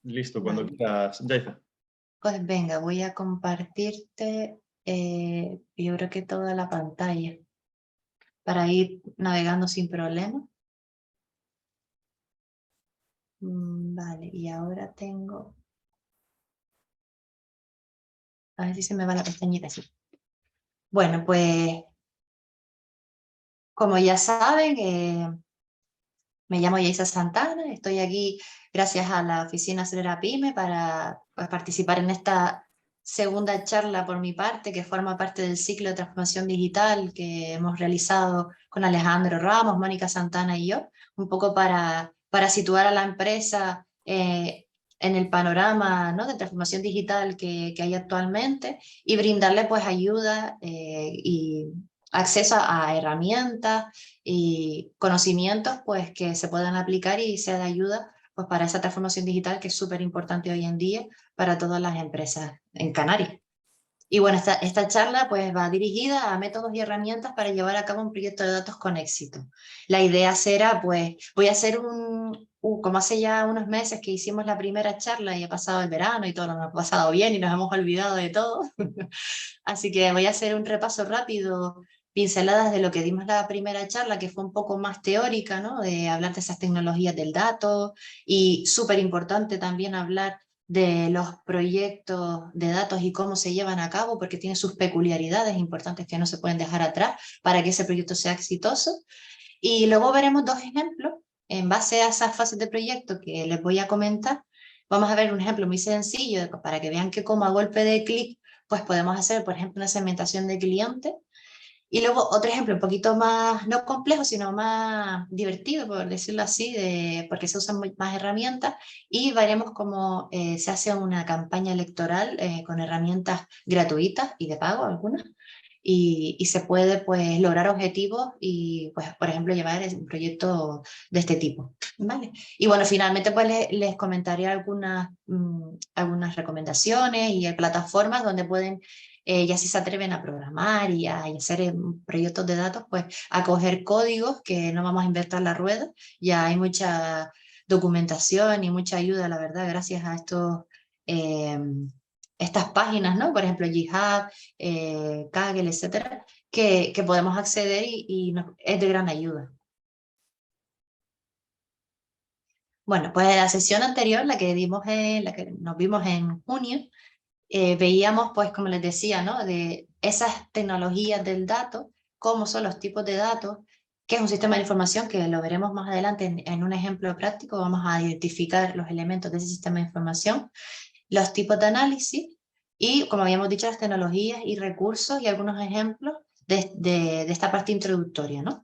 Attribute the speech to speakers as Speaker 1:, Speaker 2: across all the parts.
Speaker 1: Listo, cuando
Speaker 2: Vale.
Speaker 1: quieras, Yaiza.
Speaker 2: Pues venga, voy a compartirte, yo creo que toda la pantalla para ir navegando sin problema. Vale, y ahora tengo... A ver si se me va la pestañita así. Bueno, pues como ya saben, me llamo Yaisa Santana, estoy aquí gracias a la Oficina Acelera Pyme para pues, participar en esta segunda charla por mi parte, que forma parte del ciclo de transformación digital que hemos realizado con Alejandro Ramos, Mónica Santana y yo, un poco para situar a la empresa en el panorama, ¿no?, de transformación digital que hay actualmente y brindarle pues ayuda y acceso a herramientas y conocimientos pues que se puedan aplicar y sea de ayuda pues para esa transformación digital que es súper importante hoy en día para todas las empresas en Canarias. Y bueno, esta charla pues va dirigida a métodos y herramientas para llevar a cabo un proyecto de datos con éxito. La idea será pues, voy a hacer como hace ya unos meses que hicimos la primera charla y ha pasado el verano y todo nos ha pasado bien y nos hemos olvidado de todo. Así que voy a hacer un repaso rápido, pinceladas de lo que dimos la primera charla, que fue un poco más teórica, ¿no?, de hablar de esas tecnologías del dato y súper importante también hablar de los proyectos de datos y cómo se llevan a cabo, porque tiene sus peculiaridades importantes que no se pueden dejar atrás para que ese proyecto sea exitoso. Y luego veremos dos ejemplos en base a esas fases de proyecto que les voy a comentar. Vamos a ver un ejemplo muy sencillo para que vean que como a golpe de clic pues podemos hacer, por ejemplo, una segmentación de clientes. Y luego otro ejemplo un poquito más, no complejo, sino más divertido, por decirlo así, porque se usan más herramientas y veremos cómo se hace una campaña electoral con herramientas gratuitas y de pago algunas. Y se puede pues lograr objetivos y pues por ejemplo llevar un proyecto de este tipo, ¿vale? Y bueno, finalmente pues les comentaré algunas recomendaciones y plataformas donde pueden, ya si se atreven a programar y hacer proyectos de datos, pues a coger códigos que no vamos a inventar la rueda, ya hay mucha documentación y mucha ayuda, la verdad, gracias a estas páginas, ¿no? Por ejemplo, GitHub, Kaggle, etcétera, que podemos acceder y es de gran ayuda. Bueno, pues en la sesión anterior, la que nos vimos en junio, veíamos, pues como les decía, ¿no?, de esas tecnologías del dato, cómo son los tipos de datos, qué es un sistema de información, que lo veremos más adelante en un ejemplo práctico, vamos a identificar los elementos de ese sistema de información, los tipos de análisis y, como habíamos dicho, las tecnologías y recursos y algunos ejemplos de esta parte introductoria, ¿no?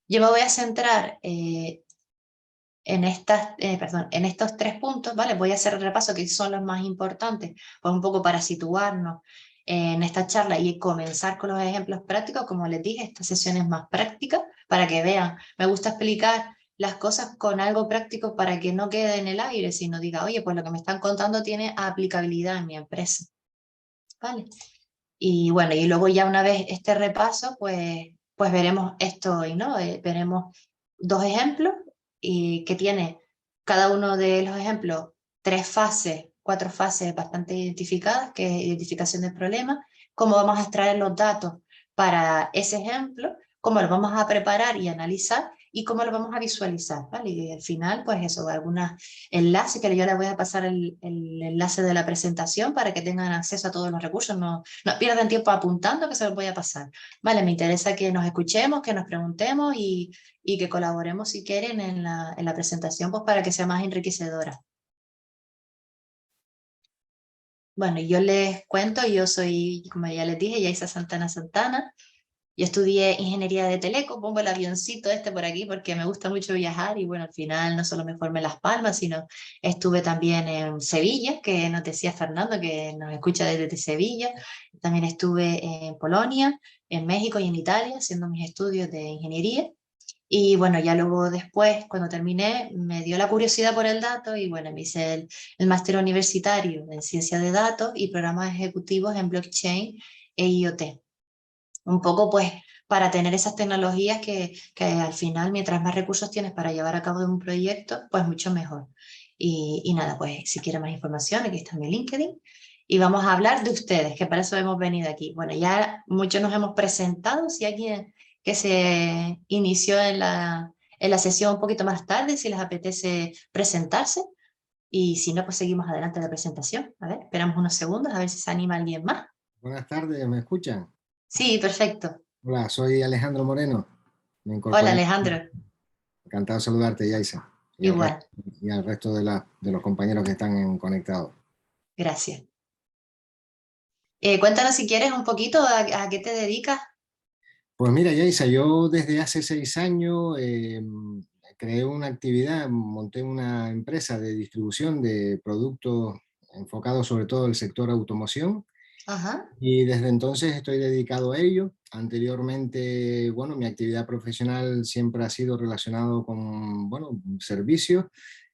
Speaker 2: Yo me voy a centrar en estos tres puntos, ¿vale? Voy a hacer el repaso que son los más importantes, pues un poco para situarnos en esta charla y comenzar con los ejemplos prácticos. Como les dije, esta sesión es más práctica para que vean. Me gusta explicar las cosas con algo práctico para que no quede en el aire, sino diga, oye, pues lo que me están contando tiene aplicabilidad en mi empresa, ¿vale? Y bueno, y luego ya una vez este repaso, pues veremos esto hoy, ¿no? Veremos dos ejemplos y que tiene cada uno de los ejemplos cuatro fases bastante identificadas, que es identificación del problema, cómo vamos a extraer los datos para ese ejemplo, cómo lo vamos a preparar y analizar y cómo lo vamos a visualizar, ¿vale? Y al final, pues eso, algunos enlaces que yo les voy a pasar el enlace de la presentación para que tengan acceso a todos los recursos, no pierdan tiempo apuntando que se los voy a pasar. Vale, me interesa que nos escuchemos, que nos preguntemos y que colaboremos si quieren en la presentación, pues para que sea más enriquecedora. Bueno, yo les cuento, yo soy, como ya les dije, Yaisa Santana Santana. Yo estudié ingeniería de teleco, pongo el avioncito este por aquí porque me gusta mucho viajar y bueno, al final no solo me formé en Las Palmas, sino estuve también en Sevilla, que nos decía Fernando, que nos escucha desde Sevilla. También estuve en Polonia, en México y en Italia haciendo mis estudios de ingeniería. Y bueno, ya luego después, cuando terminé, me dio la curiosidad por el dato y bueno, me hice el máster universitario en ciencia de datos y programas ejecutivos en blockchain e IoT. Un poco pues para tener esas tecnologías que al final, mientras más recursos tienes para llevar a cabo un proyecto, pues mucho mejor. Y nada, pues si quieren más información, aquí está mi LinkedIn. Y vamos a hablar de ustedes, que para eso hemos venido aquí. Bueno, ya muchos nos hemos presentado, si alguien que se inició en la sesión un poquito más tarde, si les apetece presentarse. Y si no, pues seguimos adelante de la presentación. A ver, esperamos unos segundos a ver si se anima alguien más.
Speaker 1: Buenas tardes, ¿me escuchan?
Speaker 2: Sí, perfecto.
Speaker 1: Hola, soy Alejandro Moreno. Me
Speaker 2: Hola,
Speaker 1: incorporé.
Speaker 2: Alejandro.
Speaker 1: Encantado de saludarte, Yaisa,
Speaker 2: Igual,
Speaker 1: y al resto de los compañeros que están conectados.
Speaker 2: gracias. Cuéntanos si quieres un poquito a qué te dedicas.
Speaker 1: Pues mira, Yaisa, yo desde hace 6 años creé una actividad, monté una empresa de distribución de productos enfocados sobre todo al sector automoción.
Speaker 2: Ajá,
Speaker 1: Y desde entonces estoy dedicado a ello. Anteriormente, bueno, mi actividad profesional siempre ha sido relacionado con, bueno, servicios.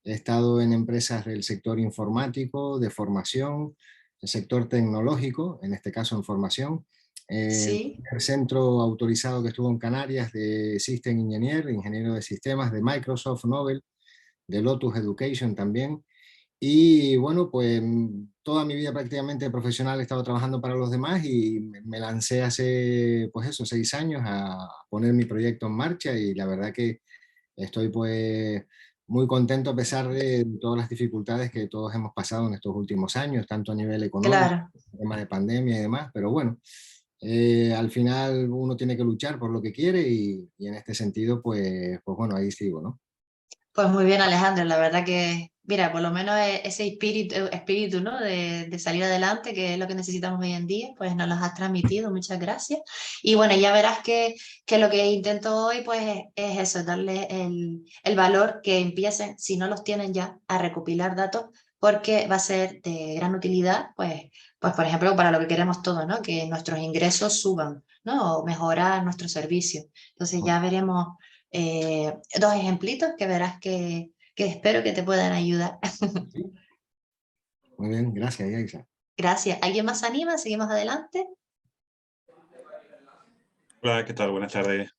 Speaker 1: He estado en empresas del sector informático, de formación, el sector tecnológico, en este caso en formación. El
Speaker 2: sí.
Speaker 1: primer centro autorizado que estuvo en Canarias de System Engineer, ingeniero de sistemas de Microsoft, Nobel, de Lotus Education también. Y bueno, pues toda mi vida prácticamente profesional he estado trabajando para los demás y me lancé hace, pues eso, 6 años a poner mi proyecto en marcha y la verdad que estoy pues muy contento a pesar de todas las dificultades que todos hemos pasado en estos últimos años, tanto a nivel económico,
Speaker 2: Claro.
Speaker 1: temas de pandemia y demás, pero bueno, al final uno tiene que luchar por lo que quiere y en este sentido pues bueno, ahí sigo, ¿no?
Speaker 2: Pues muy bien, Alejandro, la verdad que, mira, por lo menos ese espíritu, ¿no? De salir adelante, que es lo que necesitamos hoy en día, pues nos los has transmitido, muchas gracias. Y bueno, ya verás que lo que intento hoy, pues es eso, darle el valor que empiecen, si no los tienen ya, a recopilar datos, porque va a ser de gran utilidad, pues por ejemplo, para lo que queremos todos, ¿no? Que nuestros ingresos suban, ¿no? O mejorar nuestro servicio. Entonces ya veremos dos ejemplitos que verás que espero que te puedan ayudar.
Speaker 1: Sí. Muy bien, gracias, Yaisa.
Speaker 2: Gracias. ¿Alguien más se anima? ¿Seguimos adelante?
Speaker 3: Hola, ¿qué tal? Buenas tardes.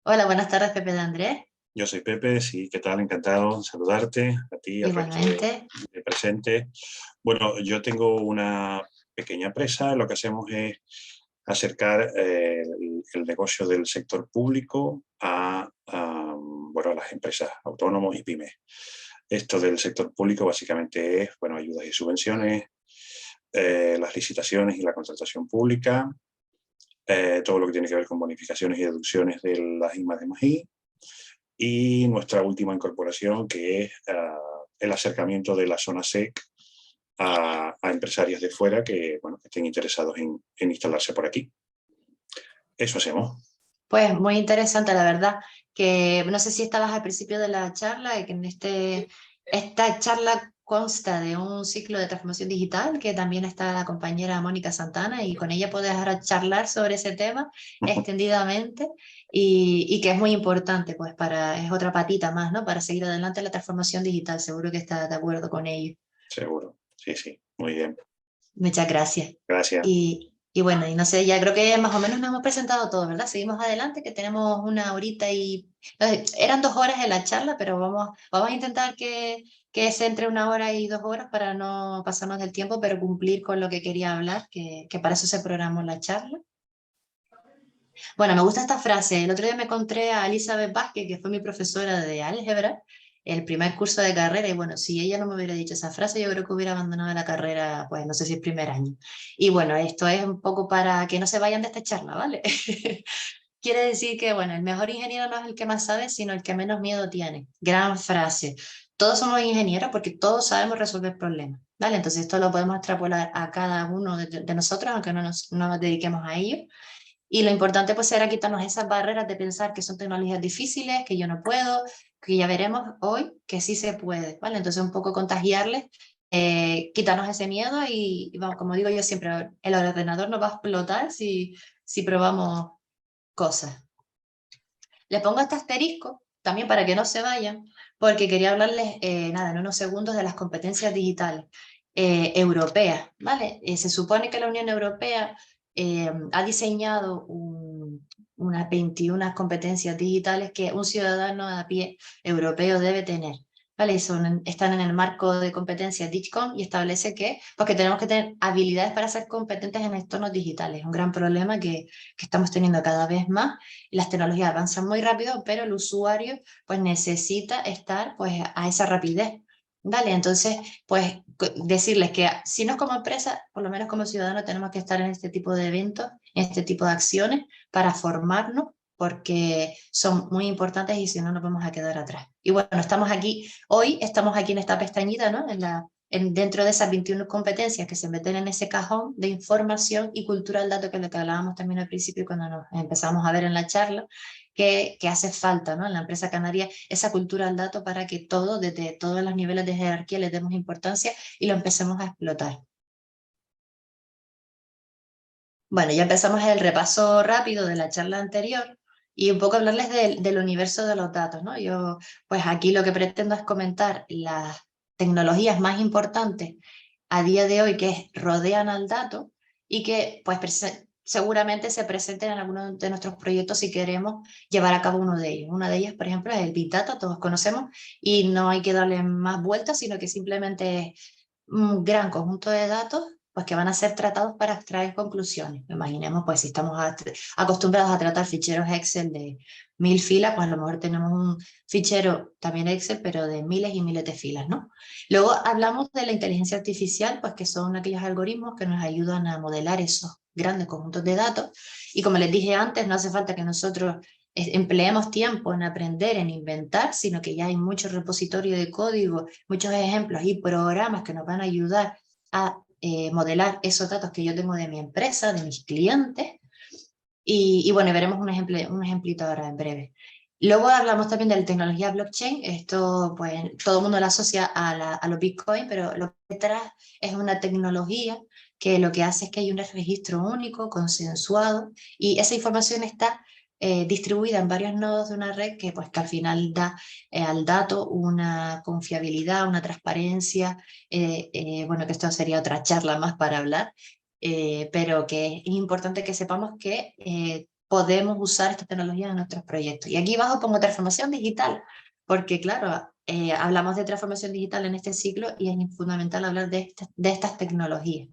Speaker 2: Hola, buenas tardes, Pepe de Andrés.
Speaker 3: Yo soy Pepe, sí, ¿qué tal? Encantado en saludarte, a ti y al resto
Speaker 2: Igualmente.
Speaker 3: de presentes. Bueno, yo tengo una pequeña empresa, lo que hacemos es acercar el negocio del sector público bueno, a las empresas autónomos y pymes. Esto del sector público básicamente es, bueno, ayudas y subvenciones, las licitaciones y la contratación pública, todo lo que tiene que ver con bonificaciones y deducciones de las I+D+I, y nuestra última incorporación, que es el acercamiento de la zona SEC a empresarios de fuera que, bueno, que estén interesados en instalarse por aquí. Eso hacemos.
Speaker 2: Pues muy interesante, la verdad, que no sé si estabas al principio de la charla, y que esta charla consta de un ciclo de transformación digital, que también está la compañera Mónica Santana, y con ella puedes ahora charlar sobre ese tema extendidamente, y que es muy importante, pues es otra patita más, ¿no? Para seguir adelante en la transformación digital, seguro que estás de acuerdo con ello.
Speaker 3: Seguro. Sí, sí. Muy bien.
Speaker 2: Muchas gracias.
Speaker 3: Gracias.
Speaker 2: Y bueno, y no sé, ya creo que más o menos nos hemos presentado todo, ¿verdad? Seguimos adelante, que tenemos una horita y... eran 2 horas en la charla, pero vamos a intentar que sea entre 1 hora y 2 horas para no pasarnos del tiempo, pero cumplir con lo que quería hablar, que para eso se programó la charla. Bueno, me gusta esta frase. El otro día me encontré a Elizabeth Vázquez, que fue mi profesora de álgebra, el primer curso de carrera, y bueno, si ella no me hubiera dicho esa frase, yo creo que hubiera abandonado la carrera, pues no sé si el primer año. Y bueno, esto es un poco para que no se vayan de esta charla, ¿vale? Quiere decir que, bueno, el mejor ingeniero no es el que más sabe, sino el que menos miedo tiene. Gran frase. Todos somos ingenieros porque todos sabemos resolver problemas, ¿vale? Entonces esto lo podemos extrapolar a cada uno de nosotros, aunque no nos dediquemos a ello. Y lo importante pues será quitarnos esas barreras de pensar que son tecnologías difíciles, que yo no puedo, que ya veremos hoy que sí se puede, ¿vale? Entonces un poco contagiarles, quitarnos ese miedo y vamos, como digo yo siempre, el ordenador no va a explotar si probamos cosas. Le pongo este asterisco también para que no se vayan, porque quería hablarles, nada, en unos segundos de las competencias digitales europeas, ¿vale? Se supone que la Unión Europea ha diseñado unas 21 competencias digitales que un ciudadano a pie europeo debe tener. ¿vale? Y están en el marco de competencias DIGCOM y establece que, pues que tenemos que tener habilidades para ser competentes en entornos digitales. Es un gran problema que estamos teniendo cada vez más. Las tecnologías avanzan muy rápido, pero el usuario pues necesita estar pues a esa rapidez. ¿Vale? Entonces, pues decirles que si no como empresa, por lo menos como ciudadano tenemos que estar en este tipo de eventos, en este tipo de acciones para formarnos porque son muy importantes y si no nos vamos a quedar atrás. Y bueno, hoy estamos aquí en esta pestañita, ¿no? Dentro de esas 21 competencias que se meten en ese cajón de información y cultura del dato, que es lo que hablábamos también al principio cuando nos empezamos a ver en la charla, que hace falta, ¿no? En la empresa canaria esa cultura del dato para que todo, desde todos los niveles de jerarquía, le demos importancia y lo empecemos a explotar. Bueno, ya empezamos el repaso rápido de la charla anterior y un poco hablarles del universo de los datos, ¿no? Yo, pues aquí lo que pretendo es comentar las tecnologías más importantes a día de hoy que rodean al dato y que, pues, seguramente se presenten en alguno de nuestros proyectos si queremos llevar a cabo uno de ellos. Una de ellas, por ejemplo, es el Big Data, todos conocemos, y no hay que darle más vueltas, sino que simplemente es un gran conjunto de datos pues que van a ser tratados para extraer conclusiones. Imaginemos, pues si estamos acostumbrados a tratar ficheros Excel de 1000 filas, pues a lo mejor tenemos un fichero también Excel, pero de miles y miles de filas, ¿no? Luego hablamos de la inteligencia artificial, pues que son aquellos algoritmos que nos ayudan a modelar esos grandes conjuntos de datos. Y como les dije antes, no hace falta que nosotros empleemos tiempo en aprender, en inventar, sino que ya hay mucho repositorio de código, muchos ejemplos y programas que nos van a ayudar a modelar esos datos que yo tengo de mi empresa, de mis clientes, y bueno, veremos un ejemplito ahora en breve. Luego hablamos también de la tecnología blockchain, esto pues todo el mundo la asocia a los Bitcoin, pero lo que detrás es una tecnología que lo que hace es que hay un registro único, consensuado, y esa información está distribuida en varios nodos de una red pues, que al final da al dato una confiabilidad, una transparencia, bueno, que esto sería otra charla más para hablar, pero que es importante que sepamos que podemos usar esta tecnología en nuestros proyectos. Y aquí abajo pongo transformación digital, porque claro, hablamos de transformación digital en este ciclo y es fundamental hablar de estas tecnologías.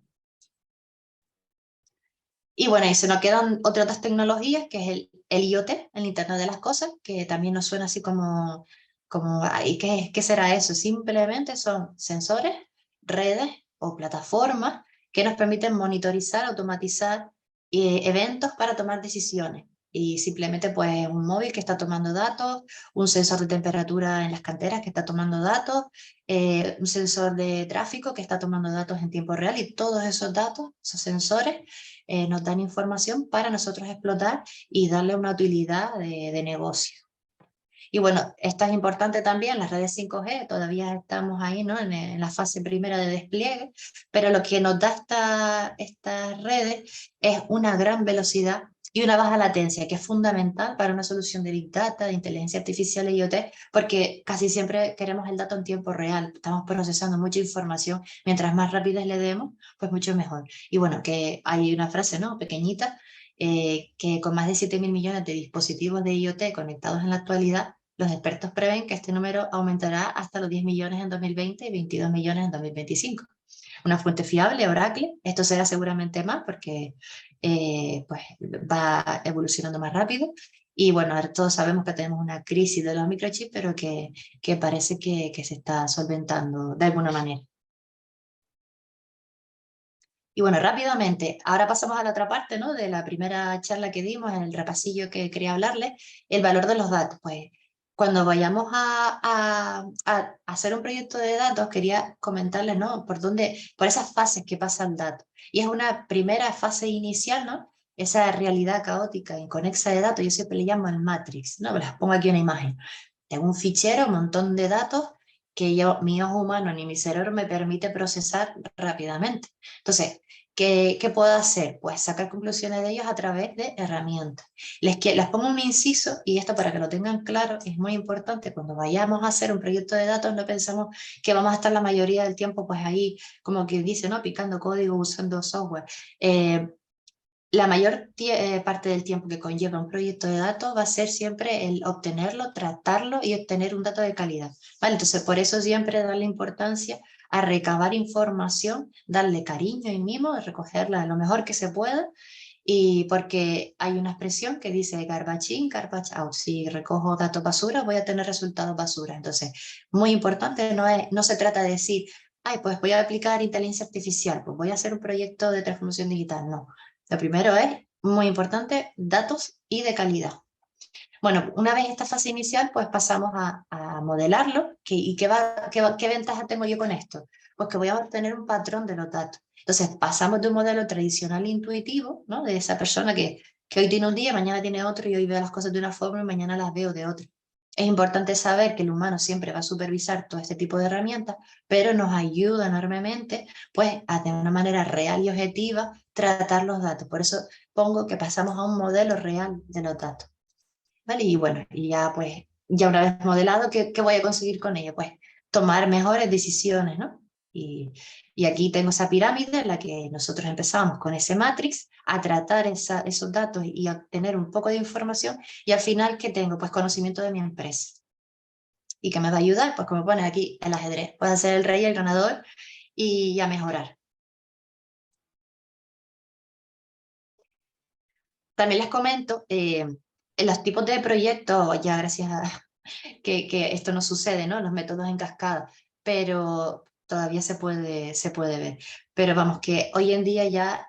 Speaker 2: Y bueno, y se nos quedan otras tecnologías, que es el IoT, el Internet de las Cosas, que también nos suena así como ¿y qué será eso? Simplemente son sensores, redes o plataformas que nos permiten monitorizar, automatizar eventos para tomar decisiones. Y simplemente pues un móvil que está tomando datos, un sensor de temperatura en las canteras que está tomando datos, un sensor de tráfico que está tomando datos en tiempo real, y todos esos datos, esos sensores, nos dan información para nosotros explotar y darle una utilidad de negocio. Y bueno, esto es importante también, las redes 5G, todavía estamos ahí, ¿no? En la fase primera de despliegue, pero lo que nos da estas redes es una gran velocidad y una baja latencia, que es fundamental para una solución de Big Data, de inteligencia artificial e IoT, porque casi siempre queremos el dato en tiempo real, estamos procesando mucha información, mientras más rápidas le demos, pues mucho mejor. Y bueno, que hay una frase, ¿no? Pequeñita, que con más de 7.000 millones de dispositivos de IoT conectados en la actualidad, los expertos prevén que este número aumentará hasta los 10 millones en 2020 y 22 millones en 2025. Una fuente fiable, Oracle, esto será seguramente más porque pues va evolucionando más rápido. Y bueno, ahora todos sabemos que tenemos una crisis de los microchips, pero que parece que se está solventando de alguna manera. Y bueno, rápidamente, ahora pasamos a la otra parte, ¿no? De la primera charla que dimos, en el repasillo que quería hablarles, el valor de los datos. Pues cuando vayamos a hacer un proyecto de datos, quería comentarles, ¿no? Por esas fases que pasa el dato. Y es una primera fase inicial, ¿no? Esa realidad caótica, inconexa de datos, yo siempre le llamo el matrix, ¿no? Les pongo aquí una imagen. Tengo un fichero, un montón de datos que mi ojo humano ni mi cerebro me permite procesar rápidamente. Entonces, ¿qué puedo hacer? Pues sacar conclusiones de ellos a través de herramientas. Les pongo un inciso, y esto para que lo tengan claro, es muy importante. Cuando vayamos a hacer un proyecto de datos, no pensemos que vamos a estar la mayoría del tiempo pues ahí, como que dice, ¿no? Picando código, usando software. la mayor parte del tiempo que conlleva un proyecto de datos va a ser siempre el obtenerlo, tratarlo y obtener un dato de calidad, ¿vale? Entonces, por eso siempre darle importancia a recabar información, darle cariño y mimo, recogerla lo mejor que se pueda, y porque hay una expresión que dice garbage in, garbage out. Si recojo datos basura, voy a tener resultados basura. Entonces, muy importante, no se trata de decir, ay, pues voy a aplicar inteligencia artificial, pues voy a hacer un proyecto de transformación digital. No, lo primero es, muy importante, datos y de calidad. Bueno, una vez esta fase inicial, pues pasamos a modelarlo. ¿Y qué ventaja tengo yo con esto? Pues que voy a obtener un patrón de los datos. Entonces pasamos de un modelo tradicional e intuitivo, ¿no? De esa persona que hoy tiene un día, mañana tiene otro, y hoy veo las cosas de una forma y mañana las veo de otra. Es importante saber que el humano siempre va a supervisar todo este tipo de herramientas, pero nos ayuda enormemente, pues, a de una manera real y objetiva tratar los datos. Por eso pongo que pasamos a un modelo real de los datos. ¿Vale? Y bueno, y ya pues, ya una vez modelado, ¿qué voy a conseguir con ello? Pues tomar mejores decisiones, ¿no? Y aquí tengo esa pirámide en la que nosotros empezamos con ese matrix a tratar esos datos y a tener un poco de información, y al final, ¿qué tengo? Pues conocimiento de mi empresa. ¿Y qué me va a ayudar? Pues como pone aquí el ajedrez, puede ser el rey, el ganador, y a mejorar. También les comento, en los tipos de proyectos, ya gracias a que esto no sucede, ¿no? Los métodos en cascada, pero todavía se puede ver. Pero vamos, que hoy en día ya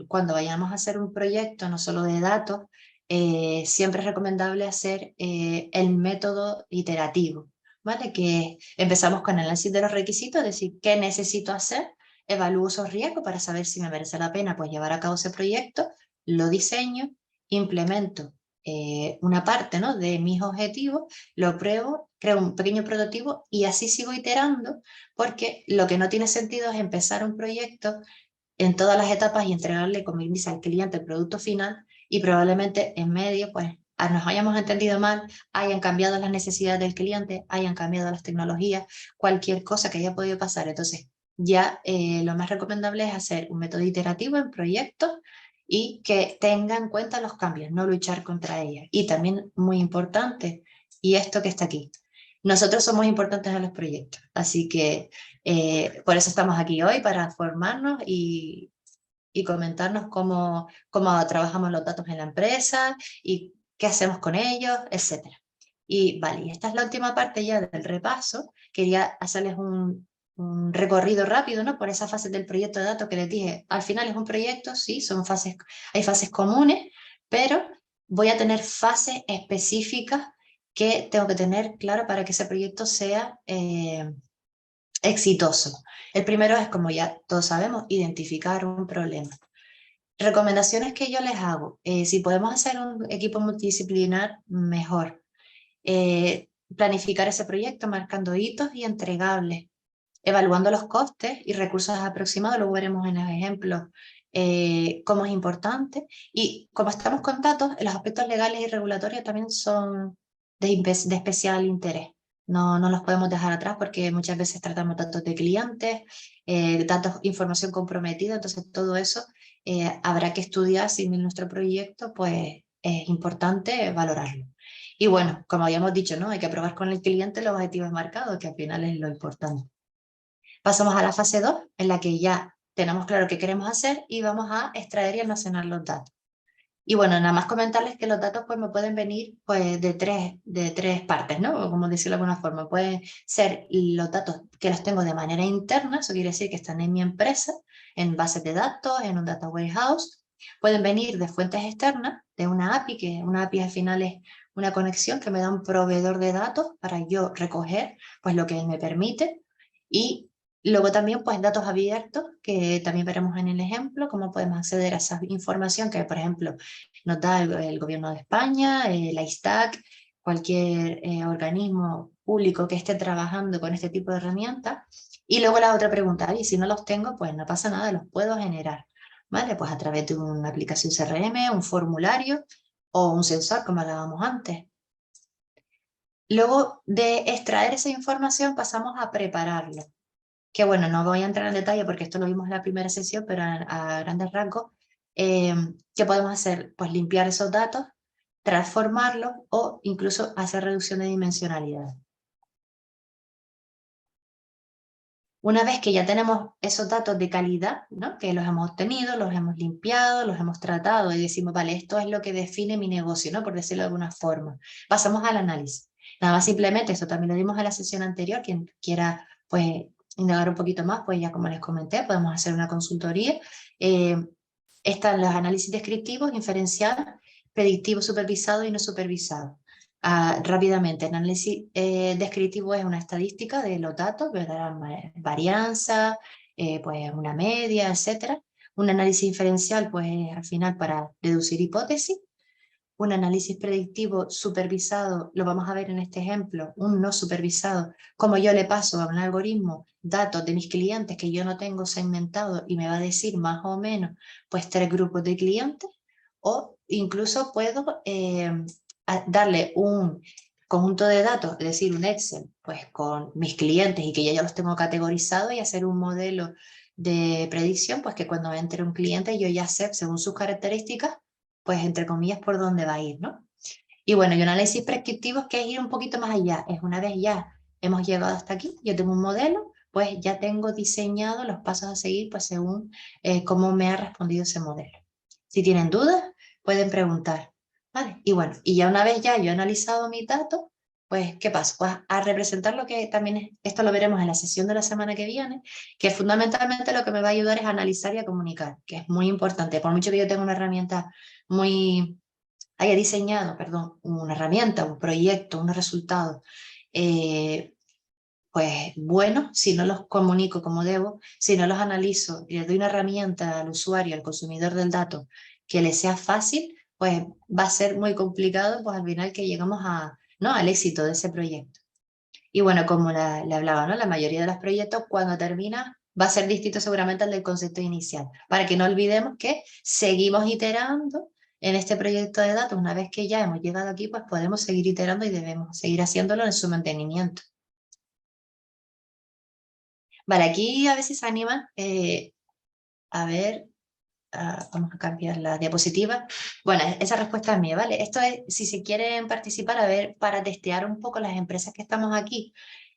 Speaker 2: cuando vayamos a hacer un proyecto, no solo de datos, siempre es recomendable hacer el método iterativo, ¿vale? Que empezamos con el análisis de los requisitos, es decir, ¿qué necesito hacer? Evalúo esos riesgos para saber si me merece la pena pues, llevar a cabo ese proyecto, lo diseño, implemento una parte, ¿no? de mis objetivos, lo pruebo, creo un pequeño prototipo y así sigo iterando, porque lo que no tiene sentido es empezar un proyecto en todas las etapas y entregarle, como dice, al cliente el producto final, y probablemente en medio pues nos hayamos entendido mal, hayan cambiado las necesidades del cliente, hayan cambiado las tecnologías, cualquier cosa que haya podido pasar. Entonces ya lo más recomendable es hacer un método iterativo en proyectos y que tenga en cuenta los cambios, no luchar contra ellos. Y también muy importante, y esto que está aquí, nosotros somos importantes en los proyectos, así que por eso estamos aquí hoy, para formarnos y comentarnos cómo trabajamos los datos en la empresa y qué hacemos con ellos, etc. Y vale, y esta es la última parte ya del repaso. Quería hacerles un recorrido rápido, ¿no? Por esas fases del proyecto de datos que les dije. Al final es un proyecto, sí, hay fases comunes, pero voy a tener fases específicas que tengo que tener claro para que ese proyecto sea exitoso. El primero es, como ya todos sabemos, identificar un problema. Recomendaciones que yo les hago, si podemos hacer un equipo multidisciplinar, mejor. Planificar ese proyecto marcando hitos y entregables, evaluando los costes y recursos aproximados, lo veremos en los ejemplos, cómo es importante. Y como estamos con datos, los aspectos legales y regulatorios también son de especial interés. No los podemos dejar atrás porque muchas veces tratamos datos de clientes, datos, información comprometida, entonces todo eso habrá que estudiar si en nuestro proyecto pues es importante valorarlo. Y bueno, como habíamos dicho, ¿no? Hay que aprobar con el cliente los objetivos marcados, que al final es lo importante. Pasamos a la fase 2, en la que ya tenemos claro qué queremos hacer y vamos a extraer y almacenar los datos. Y bueno, nada más comentarles que los datos pues me pueden venir pues de tres partes, ¿no? O como decirlo de alguna forma, pueden ser los datos que los tengo de manera interna, eso quiere decir que están en mi empresa, en bases de datos, en un data warehouse. Pueden venir de fuentes externas, de una API, que una API al final es una conexión que me da un proveedor de datos para yo recoger pues lo que él me permite. Y luego también pues datos abiertos, que también veremos en el ejemplo, cómo podemos acceder a esa información que, por ejemplo, nos da el Gobierno de España, la ISTAC, cualquier organismo público que esté trabajando con este tipo de herramientas. Y luego la otra pregunta, y si no los tengo, pues no pasa nada, los puedo generar, ¿vale? Pues a través de una aplicación CRM, un formulario o un sensor, como hablábamos antes. Luego de extraer esa información pasamos a prepararlo. Que bueno, no voy a entrar en detalle porque esto lo vimos en la primera sesión, pero a grandes rasgos ¿Qué podemos hacer? Pues limpiar esos datos, transformarlos o incluso hacer reducción de dimensionalidad. Una vez que ya tenemos esos datos de calidad, ¿no? Que los hemos obtenido, los hemos limpiado, los hemos tratado y decimos, vale, esto es lo que define mi negocio, ¿no? Por decirlo de alguna forma. Pasamos al análisis. Nada más simplemente, eso también lo dimos en la sesión anterior, quien quiera pues indagar un poquito más, pues ya como les comenté, podemos hacer una consultoría. Están los análisis descriptivos, inferencial, predictivo supervisado y no supervisado. Rápidamente, el análisis descriptivo es una estadística de los datos, ¿verdad? Varianza, pues una media, etc. Un análisis inferencial, pues al final para deducir hipótesis. Un análisis predictivo supervisado, lo vamos a ver en este ejemplo, un no supervisado, como yo le paso a un algoritmo datos de mis clientes que yo no tengo segmentado y me va a decir más o menos pues 3 grupos de clientes, o incluso puedo darle un conjunto de datos, es decir, un Excel, pues con mis clientes y que ya los tengo categorizados y hacer un modelo de predicción, pues que cuando entre un cliente yo ya sé, según sus características, pues entre comillas, por dónde va a ir, ¿no? Y bueno, y un análisis prescriptivo que es ir un poquito más allá, es una vez ya hemos llegado hasta aquí, yo tengo un modelo, pues ya tengo diseñado los pasos a seguir, pues según cómo me ha respondido ese modelo. Si tienen dudas, pueden preguntar, ¿vale? Y bueno, y ya una vez ya yo he analizado mis datos, pues, ¿qué pasa? Pues a representar lo que también es, esto lo veremos en la sesión de la semana que viene, que fundamentalmente lo que me va a ayudar es a analizar y a comunicar, que es muy importante, por mucho que yo tenga una herramienta haya diseñado, perdón, una herramienta, un proyecto, unos resultados, pues bueno, si no los comunico como debo, si no los analizo y le doy una herramienta al usuario, al consumidor del dato, que le sea fácil, pues va a ser muy complicado, pues al final que llegamos ¿no? al éxito de ese proyecto. Y bueno, como le hablaba, ¿no? La mayoría de los proyectos cuando termina va a ser distinto seguramente al del concepto inicial, para que no olvidemos que seguimos iterando en este proyecto de datos. Una vez que ya hemos llegado aquí, pues podemos seguir iterando y debemos seguir haciéndolo en su mantenimiento. Vale, aquí a veces se animan, a ver, vamos a cambiar la diapositiva. Bueno, esa respuesta es mía, ¿vale? Esto es, si se quieren participar, a ver, para testear un poco las empresas que estamos aquí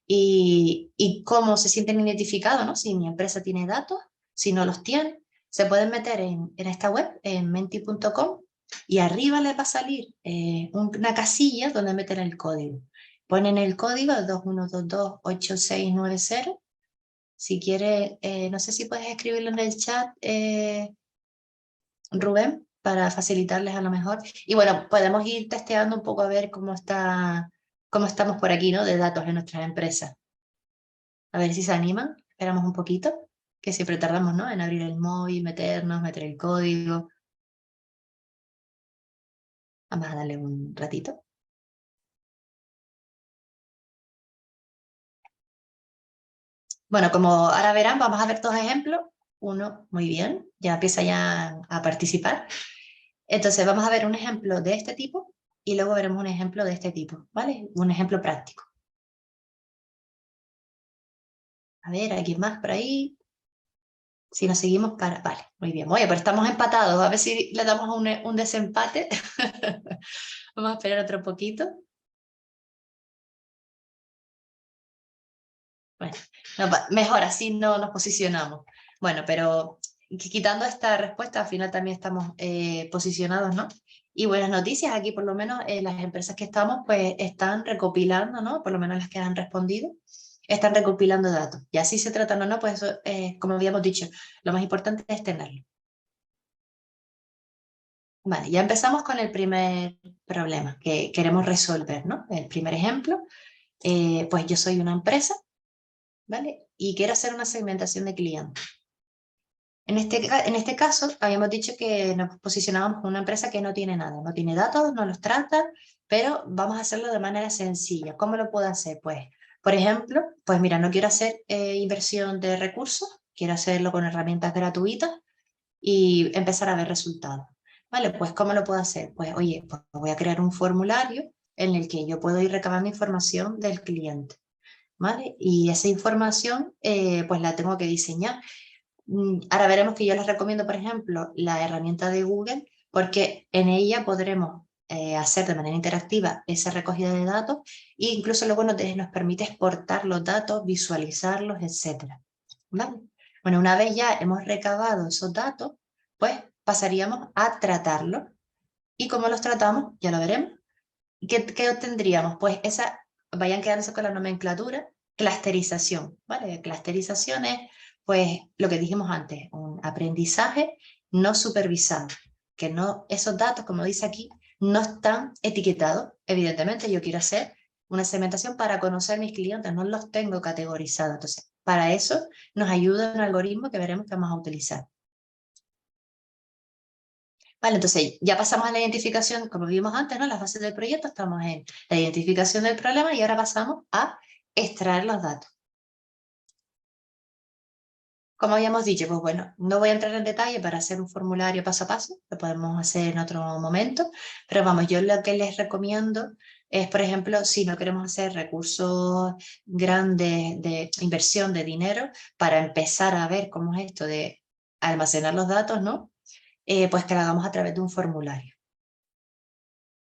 Speaker 2: y cómo se sienten identificados, ¿no? Si mi empresa tiene datos, si no los tiene, se pueden meter en esta web, en menti.com, y arriba les va a salir una casilla donde meten el código. Ponen el código 21228690. Si quieres, no sé si puedes escribirlo en el chat, Rubén, para facilitarles a lo mejor. Y bueno, podemos ir testeando un poco a ver cómo estamos por aquí, ¿no? De datos en nuestras empresas. A ver si se animan. Esperamos un poquito, que siempre tardamos, ¿no? En abrir el móvil, meternos, meter el código. Vamos a darle un ratito. Bueno, como ahora verán, vamos a ver dos ejemplos. Uno, muy bien, ya empieza ya a participar. Entonces vamos a ver un ejemplo de este tipo y luego veremos un ejemplo de este tipo, ¿vale? Un ejemplo práctico. A ver, ¿alguien más por ahí? Si nos seguimos para... Vale, muy bien. Oye, pero estamos empatados. A ver si le damos un desempate. Vamos a esperar otro poquito. Bueno, no, mejor así no nos posicionamos. Bueno, pero quitando esta respuesta, al final también estamos posicionados, ¿no? Y buenas noticias, aquí por lo menos las empresas que estamos pues están recopilando, ¿no? Por lo menos las que han respondido, están recopilando datos. Y así se tratan o no, pues eso, como habíamos dicho, lo más importante es tenerlo. Vale, ya empezamos con el primer problema que queremos resolver, ¿no? El primer ejemplo, pues yo soy una empresa, ¿vale? Y quiero hacer una segmentación de clientes. En este caso, habíamos dicho que nos posicionábamos como una empresa que no tiene nada, no tiene datos, no los trata, pero vamos a hacerlo de manera sencilla. ¿Cómo lo puedo hacer? Pues, por ejemplo, pues mira, no quiero hacer inversión de recursos, quiero hacerlo con herramientas gratuitas y empezar a ver resultados. Vale, pues ¿cómo lo puedo hacer? Pues oye, pues voy a crear un formulario en el que yo puedo ir recabando información del cliente, ¿vale? Y esa información pues la tengo que diseñar. Ahora veremos que yo les recomiendo, por ejemplo, la herramienta de Google, porque en ella podremos hacer de manera interactiva esa recogida de datos e incluso luego nos permite exportar los datos, visualizarlos, etc. ¿Vale? Bueno, una vez ya hemos recabado esos datos, pues pasaríamos a tratarlos. ¿Y cómo los tratamos? Ya lo veremos. ¿Qué obtendríamos? Pues vayan quedándose con la nomenclatura, clusterización, ¿vale? Clusterización es, pues, lo que dijimos antes, un aprendizaje no supervisado, que no, esos datos, como dice aquí, no están etiquetados. Evidentemente, yo quiero hacer una segmentación para conocer mis clientes, no los tengo categorizados. Entonces, para eso nos ayuda un algoritmo que veremos que vamos a utilizar. Vale, entonces ya pasamos a la identificación, como vimos antes, ¿no? Las fases del proyecto, estamos en la identificación del problema y ahora pasamos a extraer los datos. Como habíamos dicho, pues bueno, no voy a entrar en detalle para hacer un formulario paso a paso, lo podemos hacer en otro momento, pero vamos, yo lo que les recomiendo es, por ejemplo, si no queremos hacer recursos grandes de inversión de dinero, para empezar a ver cómo es esto de almacenar los datos, ¿no? Pues que lo hagamos a través de un formulario.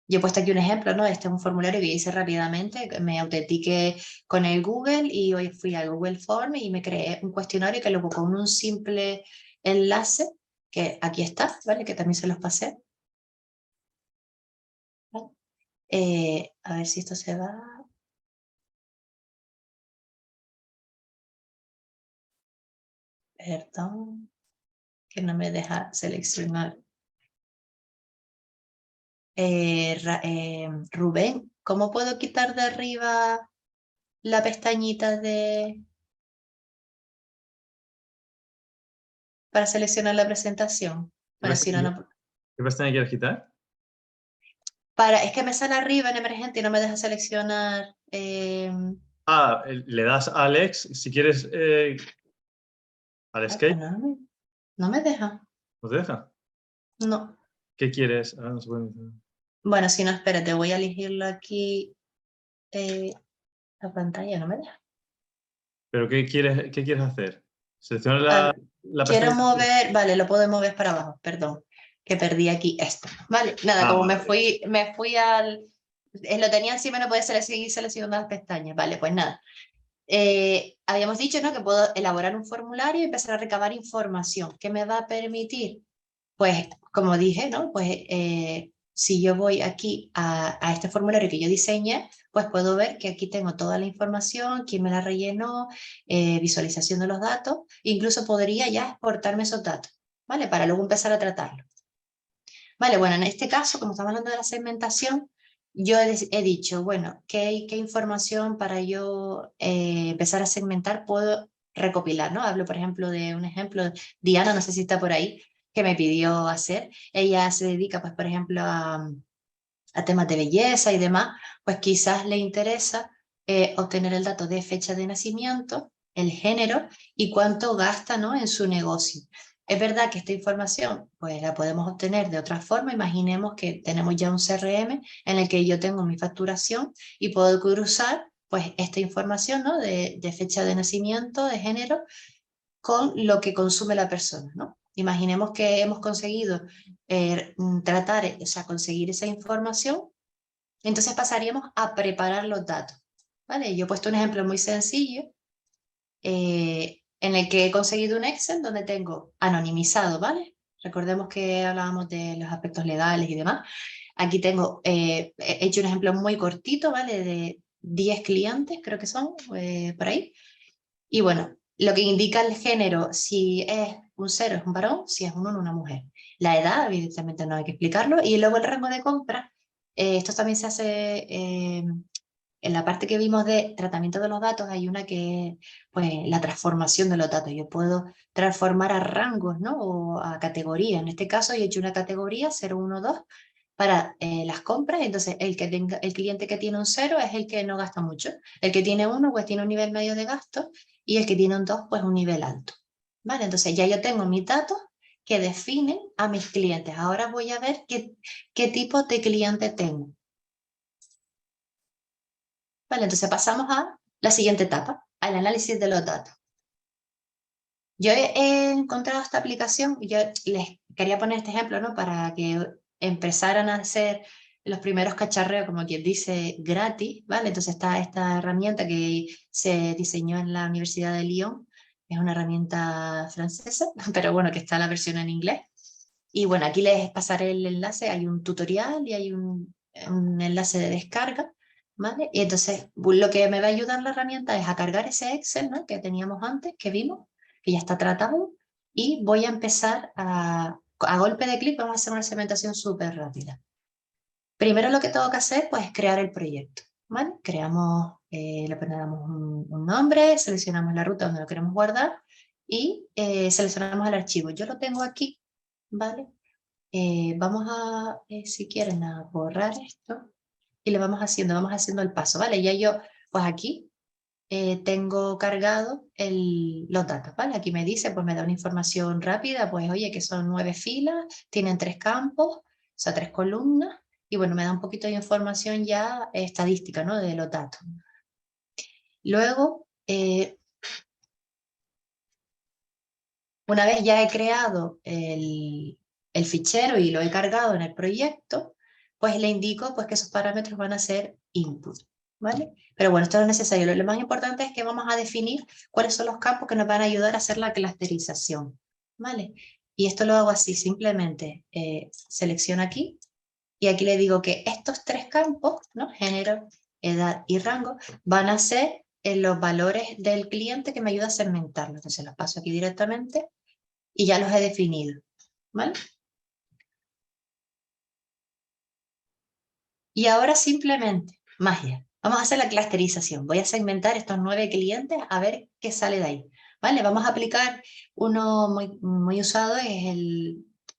Speaker 2: Yo he puesto aquí un ejemplo, ¿no? Este es un formulario que hice rápidamente, me autentiqué con el Google y hoy fui al Google Form y me creé un cuestionario que luego con un simple enlace, que aquí está, ¿vale? Que también se los pasé. ¿Vale? A ver si esto se va. Perdón, que no me deja seleccionar. Rubén, ¿cómo puedo quitar de arriba la pestañita para seleccionar la presentación? Bueno, si no, no.
Speaker 4: ¿Qué pestaña quieres quitar?
Speaker 2: Es que me sale arriba en emergente y no me deja seleccionar.
Speaker 4: Le das a Alex, si quieres, al escape.
Speaker 2: No me deja.
Speaker 4: ¿No te deja?
Speaker 2: No.
Speaker 4: ¿Qué quieres? No se puede...
Speaker 2: Bueno, si no, espérate, voy a elegirlo aquí. La pantalla no me deja.
Speaker 4: ¿Pero qué quieres hacer? Selecciona la
Speaker 2: quiero
Speaker 4: pestaña.
Speaker 2: mover, vale, lo puedo mover para abajo, perdón, que perdí aquí esto. Vale, nada, como
Speaker 4: vale.
Speaker 2: me fui al... lo tenía encima, no podía seguir seleccionando las pestañas. Vale, pues nada. Habíamos dicho, ¿no?, que puedo elaborar un formulario y empezar a recabar información. ¿Qué me va a permitir? Pues, como dije, ¿no? Pues si yo voy aquí a este formulario que yo diseñé, pues puedo ver que aquí tengo toda la información, quién me la rellenó, visualización de los datos, incluso podría ya exportarme esos datos, ¿vale? Para luego empezar a tratarlo. Vale, bueno, en este caso, como estamos hablando de la segmentación, yo he dicho, bueno, ¿qué información para yo empezar a segmentar puedo recopilar, ¿no? Hablo, por ejemplo, de un ejemplo, Diana, no sé si está por ahí, que me pidió hacer. Ella se dedica, pues, por ejemplo, a temas de belleza y demás, pues quizás le interesa obtener el dato de fecha de nacimiento, el género y cuánto gasta, ¿no?, en su negocio. Es verdad que esta información pues la podemos obtener de otra forma. Imaginemos que tenemos ya un CRM en el que yo tengo mi facturación y puedo cruzar pues esta información, ¿no?, de fecha de nacimiento, de género, con lo que consume la persona, ¿no? Imaginemos que hemos conseguido conseguir esa información, entonces pasaríamos a preparar los datos, ¿vale? Yo he puesto un ejemplo muy sencillo en el que he conseguido un Excel donde tengo anonimizado, ¿vale? Recordemos que hablábamos de los aspectos legales y demás. Aquí tengo, he hecho un ejemplo muy cortito, ¿vale? De 10 clientes, creo que son, por ahí. Y bueno, lo que indica el género, si es un 0 es un varón, si es un 1 una mujer. La edad, evidentemente no hay que explicarlo. Y luego el rango de compra, esto también se hace en la parte que vimos de tratamiento de los datos. Hay una que, pues, la transformación de los datos. Yo puedo transformar a rangos, ¿no?, o a categorías. En este caso, yo he hecho una categoría 0, 1, 2 para las compras. Entonces, el cliente que tiene un 0 es el que no gasta mucho. El que tiene 1, pues tiene un nivel medio de gasto, y el que tiene un 2, pues un nivel alto. ¿Vale? Entonces, ya yo tengo mis datos que definen a mis clientes. Ahora voy a ver qué tipo de cliente tengo. Vale, entonces pasamos a la siguiente etapa, al análisis de los datos. Yo he encontrado esta aplicación, y yo les quería poner este ejemplo, ¿no? Para que empezaran a hacer los primeros cacharreos, como quien dice, gratis, ¿vale? Entonces está esta herramienta que se diseñó en la Universidad de Lyon, es una herramienta francesa, pero bueno, que está la versión en inglés. Y bueno, aquí les pasaré el enlace, hay un tutorial y hay un enlace de descarga, ¿vale? Y entonces lo que me va a ayudar la herramienta es a cargar ese Excel, ¿no? Que teníamos antes, que vimos, que ya está tratado, y voy a empezar a golpe de clic, vamos a hacer una segmentación súper rápida. Primero lo que tengo que hacer, pues, es crear el proyecto, ¿vale? Creamos, le ponemos un nombre, seleccionamos la ruta donde lo queremos guardar y seleccionamos el archivo. Yo lo tengo aquí, ¿vale? Vamos a, si quieren, a borrar esto y le vamos haciendo el paso, ¿vale? Ya yo, pues aquí tengo cargado los datos, ¿vale? Aquí me dice, pues me da una información rápida, pues oye, que son 9 filas, tienen 3 campos, o sea, 3 columnas, y bueno, me da un poquito de información ya estadística, ¿no? De los datos. Luego, una vez ya he creado el fichero y lo he cargado en el proyecto, pues le indico pues, que esos parámetros van a ser input, ¿vale? Pero bueno, esto no es necesario. Lo más importante es que vamos a definir cuáles son los campos que nos van a ayudar a hacer la clusterización, ¿vale? Y esto lo hago así, simplemente selecciono aquí y aquí le digo que estos 3 campos, ¿no? Género, edad y rango, van a ser los valores del cliente que me ayuda a segmentarlo. Entonces los paso aquí directamente y ya los he definido, ¿vale? Y ahora simplemente, magia, vamos a hacer la clusterización. Voy a segmentar estos 9 clientes a ver qué sale de ahí, ¿vale? Vamos a aplicar uno muy usado,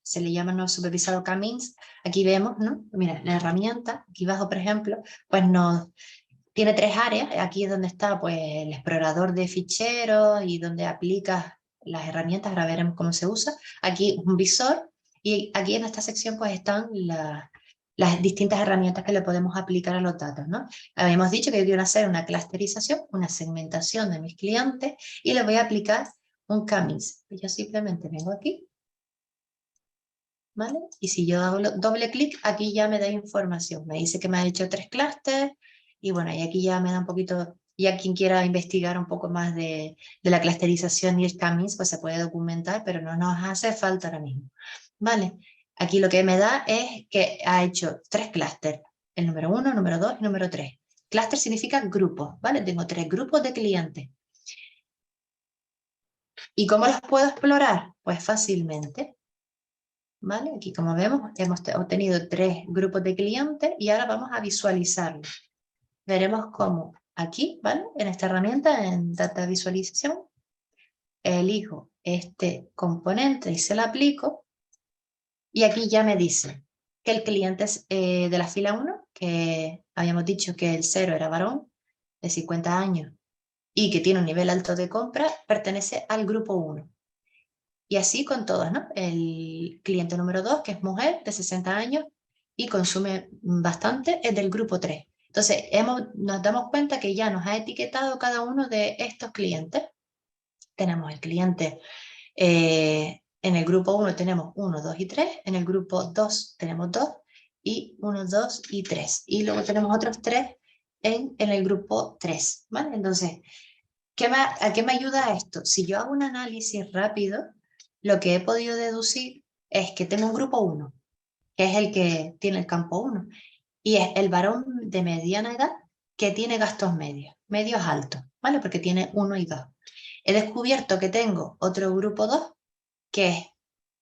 Speaker 2: se le llama no supervisado K-means. Aquí vemos, ¿no? Mira, la herramienta, aquí abajo, por ejemplo, pues tiene 3 áreas. Aquí es donde está pues, el explorador de ficheros y donde aplicas las herramientas. Ahora veremos cómo se usa. Aquí un visor y aquí en esta sección pues están las distintas herramientas que le podemos aplicar a los datos, ¿no? Habíamos dicho que yo quiero hacer una clusterización, una segmentación de mis clientes y le voy a aplicar un K-means. Yo simplemente vengo aquí, ¿vale? Y si yo hago doble clic, aquí ya me da información. Me dice que me ha hecho 3 clústeres y bueno, y aquí ya me da un poquito, ya quien quiera investigar un poco más de la clusterización y el K-means, pues se puede documentar, pero no nos hace falta ahora mismo, ¿vale? Aquí lo que me da es que ha hecho 3 clústeres, el número 1, número 2 y número 3. Clúster significa grupos, ¿vale? Tengo 3 grupos de clientes. ¿Y cómo los puedo explorar? Pues fácilmente. ¿Vale? Aquí como vemos hemos obtenido 3 grupos de clientes y ahora vamos a visualizarlos. Veremos cómo aquí, ¿vale? En esta herramienta, en Data Visualización, elijo este componente y se lo aplico y aquí ya me dice que el cliente es de la fila 1, que habíamos dicho que el 0 era varón, de 50 años y que tiene un nivel alto de compra, pertenece al grupo 1. Y así con todos, ¿no? El cliente número 2, que es mujer de 60 años y consume bastante, es del grupo 3. Entonces, nos damos cuenta que ya nos ha etiquetado cada uno de estos clientes. Tenemos el cliente, en el grupo 1 tenemos 1, 2 y 3, en el grupo 2 tenemos 2 y 1, 2 y 3. Y luego tenemos otros 3 en el grupo 3, ¿vale? Entonces, ¿a qué me ayuda esto? Si yo hago un análisis rápido, lo que he podido deducir es que tengo un grupo 1, que es el que tiene el campo 1, y es el varón de mediana edad que tiene gastos medios altos, ¿vale? Porque tiene 1 y 2. He descubierto que tengo otro grupo 2, que es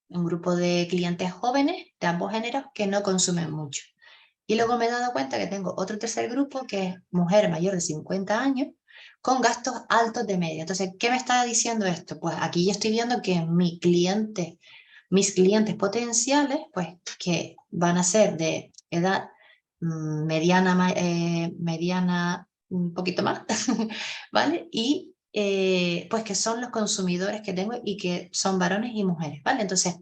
Speaker 2: un grupo de clientes jóvenes de ambos géneros que no consumen mucho. Y luego me he dado cuenta que tengo otro tercer grupo, que es mujer mayor de 50 años, con gastos altos de media. Entonces, ¿qué me está diciendo esto? Pues aquí yo estoy viendo que mis clientes potenciales, pues que van a ser de edad mediana un poquito más, ¿vale? Y pues que son los consumidores que tengo y que son varones y mujeres, ¿vale? Entonces,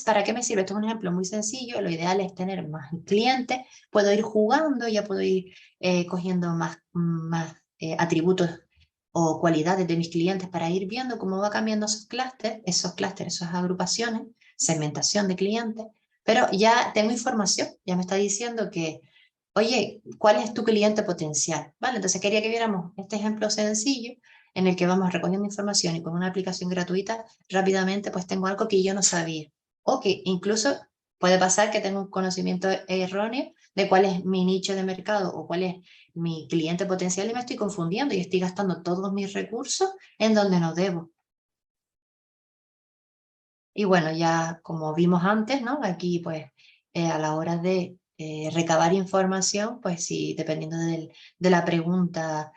Speaker 2: ¿para qué me sirve? Esto es un ejemplo muy sencillo. Lo ideal es tener más clientes. Puedo ir jugando, ya puedo ir cogiendo más atributos o cualidades de mis clientes para ir viendo cómo va cambiando esos clústeres, esas agrupaciones, segmentación de clientes, pero ya tengo información, ya me está diciendo que, oye, ¿cuál es tu cliente potencial? ¿Vale? Entonces quería que viéramos este ejemplo sencillo en el que vamos recogiendo información y con una aplicación gratuita rápidamente pues tengo algo que yo no sabía. O que incluso puede pasar que tengo un conocimiento erróneo de cuál es mi nicho de mercado o cuál es mi cliente potencial y me estoy confundiendo y estoy gastando todos mis recursos en donde no debo. Y bueno, ya como vimos antes, ¿no? Aquí pues a la hora de recabar información, pues sí, dependiendo de la pregunta,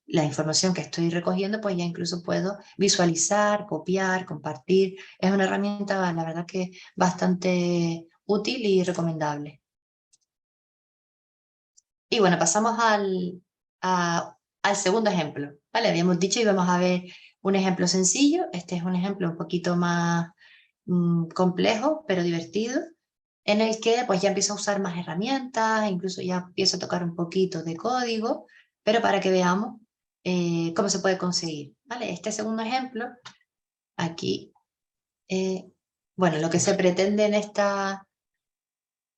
Speaker 2: la información que estoy recogiendo, pues ya incluso puedo visualizar, copiar, compartir. Es una herramienta, la verdad que bastante útil y recomendable. Y bueno, pasamos al segundo ejemplo, ¿vale? Habíamos dicho y vamos a ver un ejemplo sencillo. Este es un ejemplo un poquito más complejo, pero divertido, en el que pues ya empiezo a usar más herramientas, incluso ya empiezo a tocar un poquito de código, pero para que veamos cómo se puede conseguir, ¿vale? Este segundo ejemplo, aquí, bueno, lo que se pretende en esta...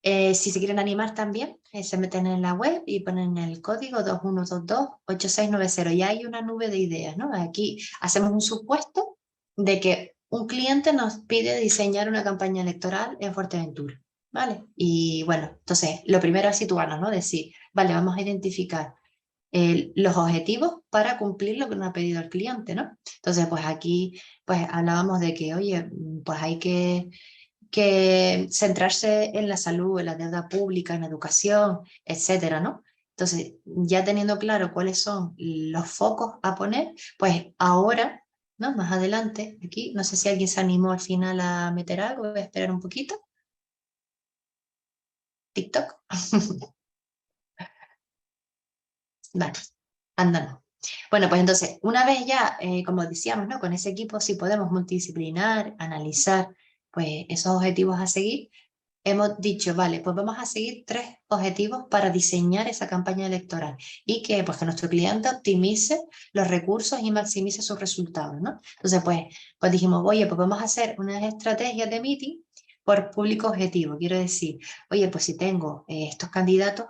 Speaker 2: si se quieren animar también, se meten en la web y ponen el código 2122-8690 y hay una nube de ideas, ¿no? Aquí hacemos un supuesto de que un cliente nos pide diseñar una campaña electoral en Fuerteventura, ¿vale? Y bueno, entonces lo primero es situarnos, ¿no? Decir, vale, vamos a identificar los objetivos para cumplir lo que nos ha pedido el cliente, ¿no? Entonces, pues aquí pues hablábamos de que, oye, pues hay que centrarse en la salud, en la deuda pública, en la educación, etcétera, ¿no? Entonces, ya teniendo claro cuáles son los focos a poner, pues ahora, ¿no? Más adelante, aquí, no sé si alguien se animó al final a meter algo, voy a esperar un poquito. TikTok. Vale, andando. Bueno, pues entonces, una vez ya, como decíamos, ¿no? Con ese equipo sí podemos multidisciplinar, analizar pues, esos objetivos a seguir. Hemos dicho, vale, pues vamos a seguir 3 objetivos para diseñar esa campaña electoral y que, pues, que nuestro cliente optimice los recursos y maximice sus resultados, ¿no? Entonces, pues dijimos, oye, pues vamos a hacer unas estrategias de meeting por público objetivo. Quiero decir, oye, pues si tengo estos candidatos,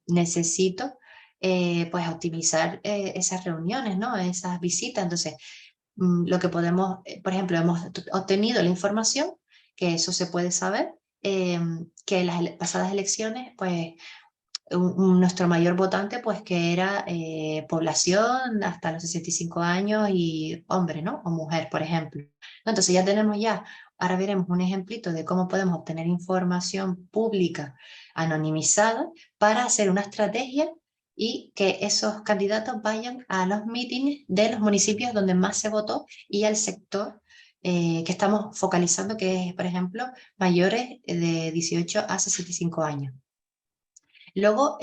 Speaker 2: necesito pues optimizar esas reuniones, ¿no? Esas visitas. Entonces, lo que podemos, por ejemplo, hemos obtenido la información, que eso se puede saber, que en las pasadas elecciones, pues nuestro mayor votante, pues que era población hasta los 65 años y hombre, ¿no? O mujer, por ejemplo. Entonces ya tenemos ahora veremos un ejemplito de cómo podemos obtener información pública anonimizada para hacer una estrategia y que esos candidatos vayan a los mítines de los municipios donde más se votó y al sector que estamos focalizando, que es, por ejemplo, mayores de 18 a 65 años. Luego,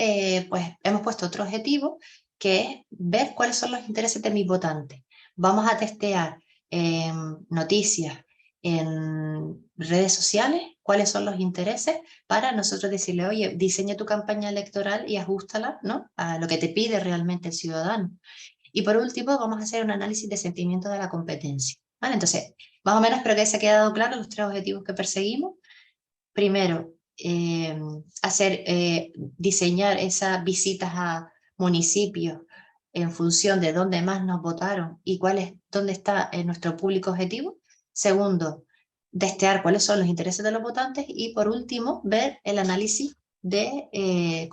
Speaker 2: pues hemos puesto otro objetivo, que es ver cuáles son los intereses de mis votantes. Vamos a testear noticias en redes sociales, cuáles son los intereses, para nosotros decirle, oye, diseña tu campaña electoral y ajustala, ¿no? A lo que te pide realmente el ciudadano. Y por último, vamos a hacer un análisis de sentimiento de la competencia. ¿Vale? Entonces, más o menos creo que se ha quedado claro los 3 objetivos que perseguimos. Primero, diseñar esas visitas a municipios en función de dónde más nos votaron y dónde está nuestro público objetivo. Segundo, testear cuáles son los intereses de los votantes y por último, ver el análisis de el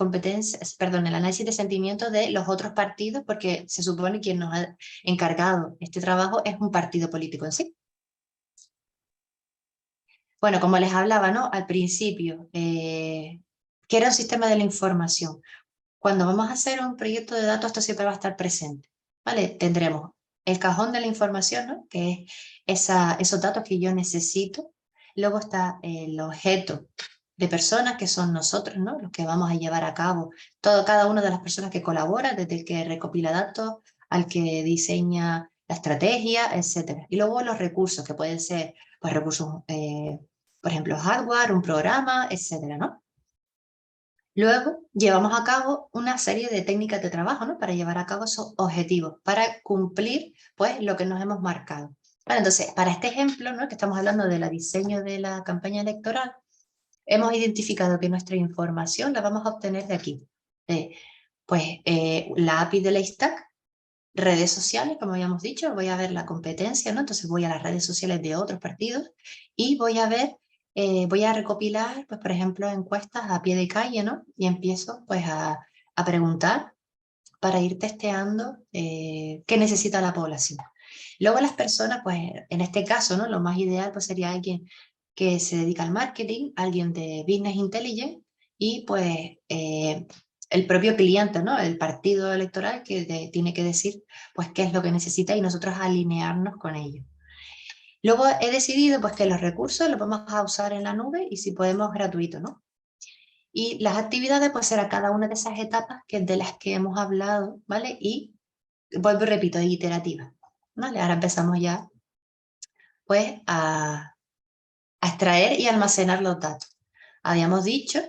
Speaker 2: análisis de sentimientos de los otros partidos, porque se supone que quien nos ha encargado este trabajo es un partido político en sí. Bueno, como les hablaba, ¿no? Al principio, que era un sistema de la información. Cuando vamos a hacer un proyecto de datos, esto siempre va a estar presente, ¿vale? Tendremos el cajón de la información, ¿no? Que es esos datos que yo necesito. Luego está el objeto de personas, que son nosotros, ¿no? Los que vamos a llevar a cabo cada una de las personas que colabora, desde el que recopila datos al que diseña la estrategia, etc. Y luego los recursos, que pueden ser pues, recursos, por ejemplo, hardware, un programa, etc., ¿no? Luego llevamos a cabo una serie de técnicas de trabajo, ¿no? Para llevar a cabo esos objetivos, para cumplir pues lo que nos hemos marcado. Vale, entonces, para este ejemplo, ¿no? Que estamos hablando del diseño de la campaña electoral, hemos identificado que nuestra información la vamos a obtener de aquí. La API de la ISTAC, redes sociales, como habíamos dicho, voy a ver la competencia, ¿no? Entonces voy a las redes sociales de otros partidos y voy a ver, voy a recopilar, pues por ejemplo, encuestas a pie de calle, ¿no? Y empiezo pues a preguntar para ir testeando qué necesita la población. Luego las personas, pues en este caso, ¿no? Lo más ideal pues sería alguien que se dedica al marketing, alguien de business intelligence y pues el propio cliente, ¿no? El partido electoral que tiene que decir pues qué es lo que necesita y nosotros alinearnos con ello. Luego he decidido pues que los recursos los vamos a usar en la nube y si podemos gratuito, ¿no? Y las actividades pues será cada una de esas etapas de las que hemos hablado, ¿vale? Y vuelvo y repito, iterativa, ¿vale? Ahora empezamos ya pues a extraer y almacenar los datos. Habíamos dicho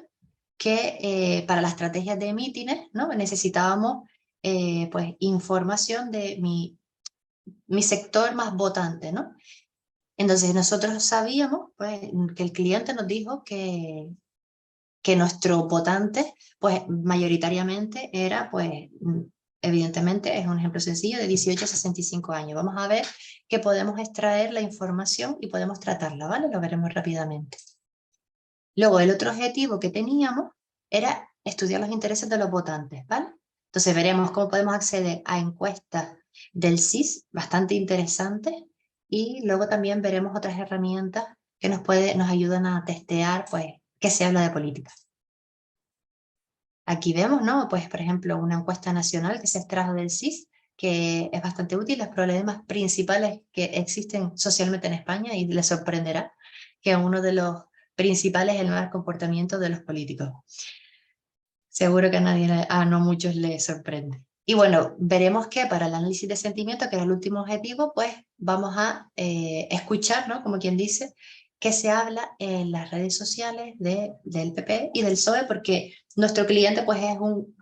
Speaker 2: que para las estrategias de mítines, ¿no? Necesitábamos pues información de mi sector más votante, ¿no? Entonces nosotros sabíamos pues, que el cliente nos dijo que nuestro votante pues mayoritariamente era pues evidentemente es un ejemplo sencillo de 18 a 65 años. Vamos a ver que podemos extraer la información y podemos tratarla, ¿vale? Lo veremos rápidamente. Luego, el otro objetivo que teníamos era estudiar los intereses de los votantes, ¿vale? Entonces veremos cómo podemos acceder a encuestas del CIS, bastante interesantes, y luego también veremos otras herramientas que nos ayudan a testear, pues, qué se habla de política. Aquí vemos, ¿no? Pues, por ejemplo, una encuesta nacional que se extrajo del CIS, que es bastante útil, los problemas principales que existen socialmente en España, y les sorprenderá que uno de los principales es el mal comportamiento de los políticos. Seguro que a no muchos les sorprende. Y bueno, veremos que para el análisis de sentimientos, que era el último objetivo, pues vamos a escuchar, ¿no? Como quien dice, que se habla en las redes sociales del PP y del PSOE, porque nuestro cliente pues es un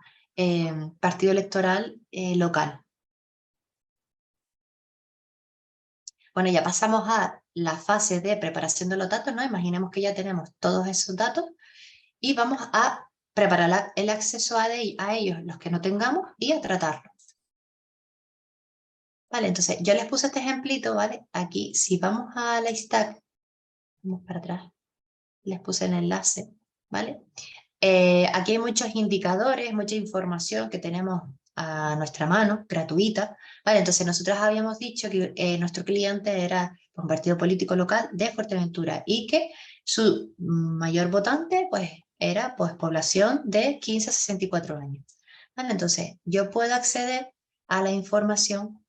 Speaker 2: partido electoral local. Bueno, ya pasamos a la fase de preparación de los datos, ¿no? Imaginemos que ya tenemos todos esos datos y vamos a preparar el acceso a ellos, los que no tengamos, y a tratarlos. Vale, entonces yo les puse este ejemplito, ¿vale? Aquí, si vamos a la ISTAC, vamos para atrás, les puse el enlace, ¿vale? Aquí hay muchos indicadores, mucha información que tenemos a nuestra mano, gratuita, ¿vale? Entonces nosotros habíamos dicho que nuestro cliente era un partido político local de Fuerteventura y que su mayor votante, pues, era pues, población de 15 a 64 años. ¿Vale? Entonces yo puedo acceder a la información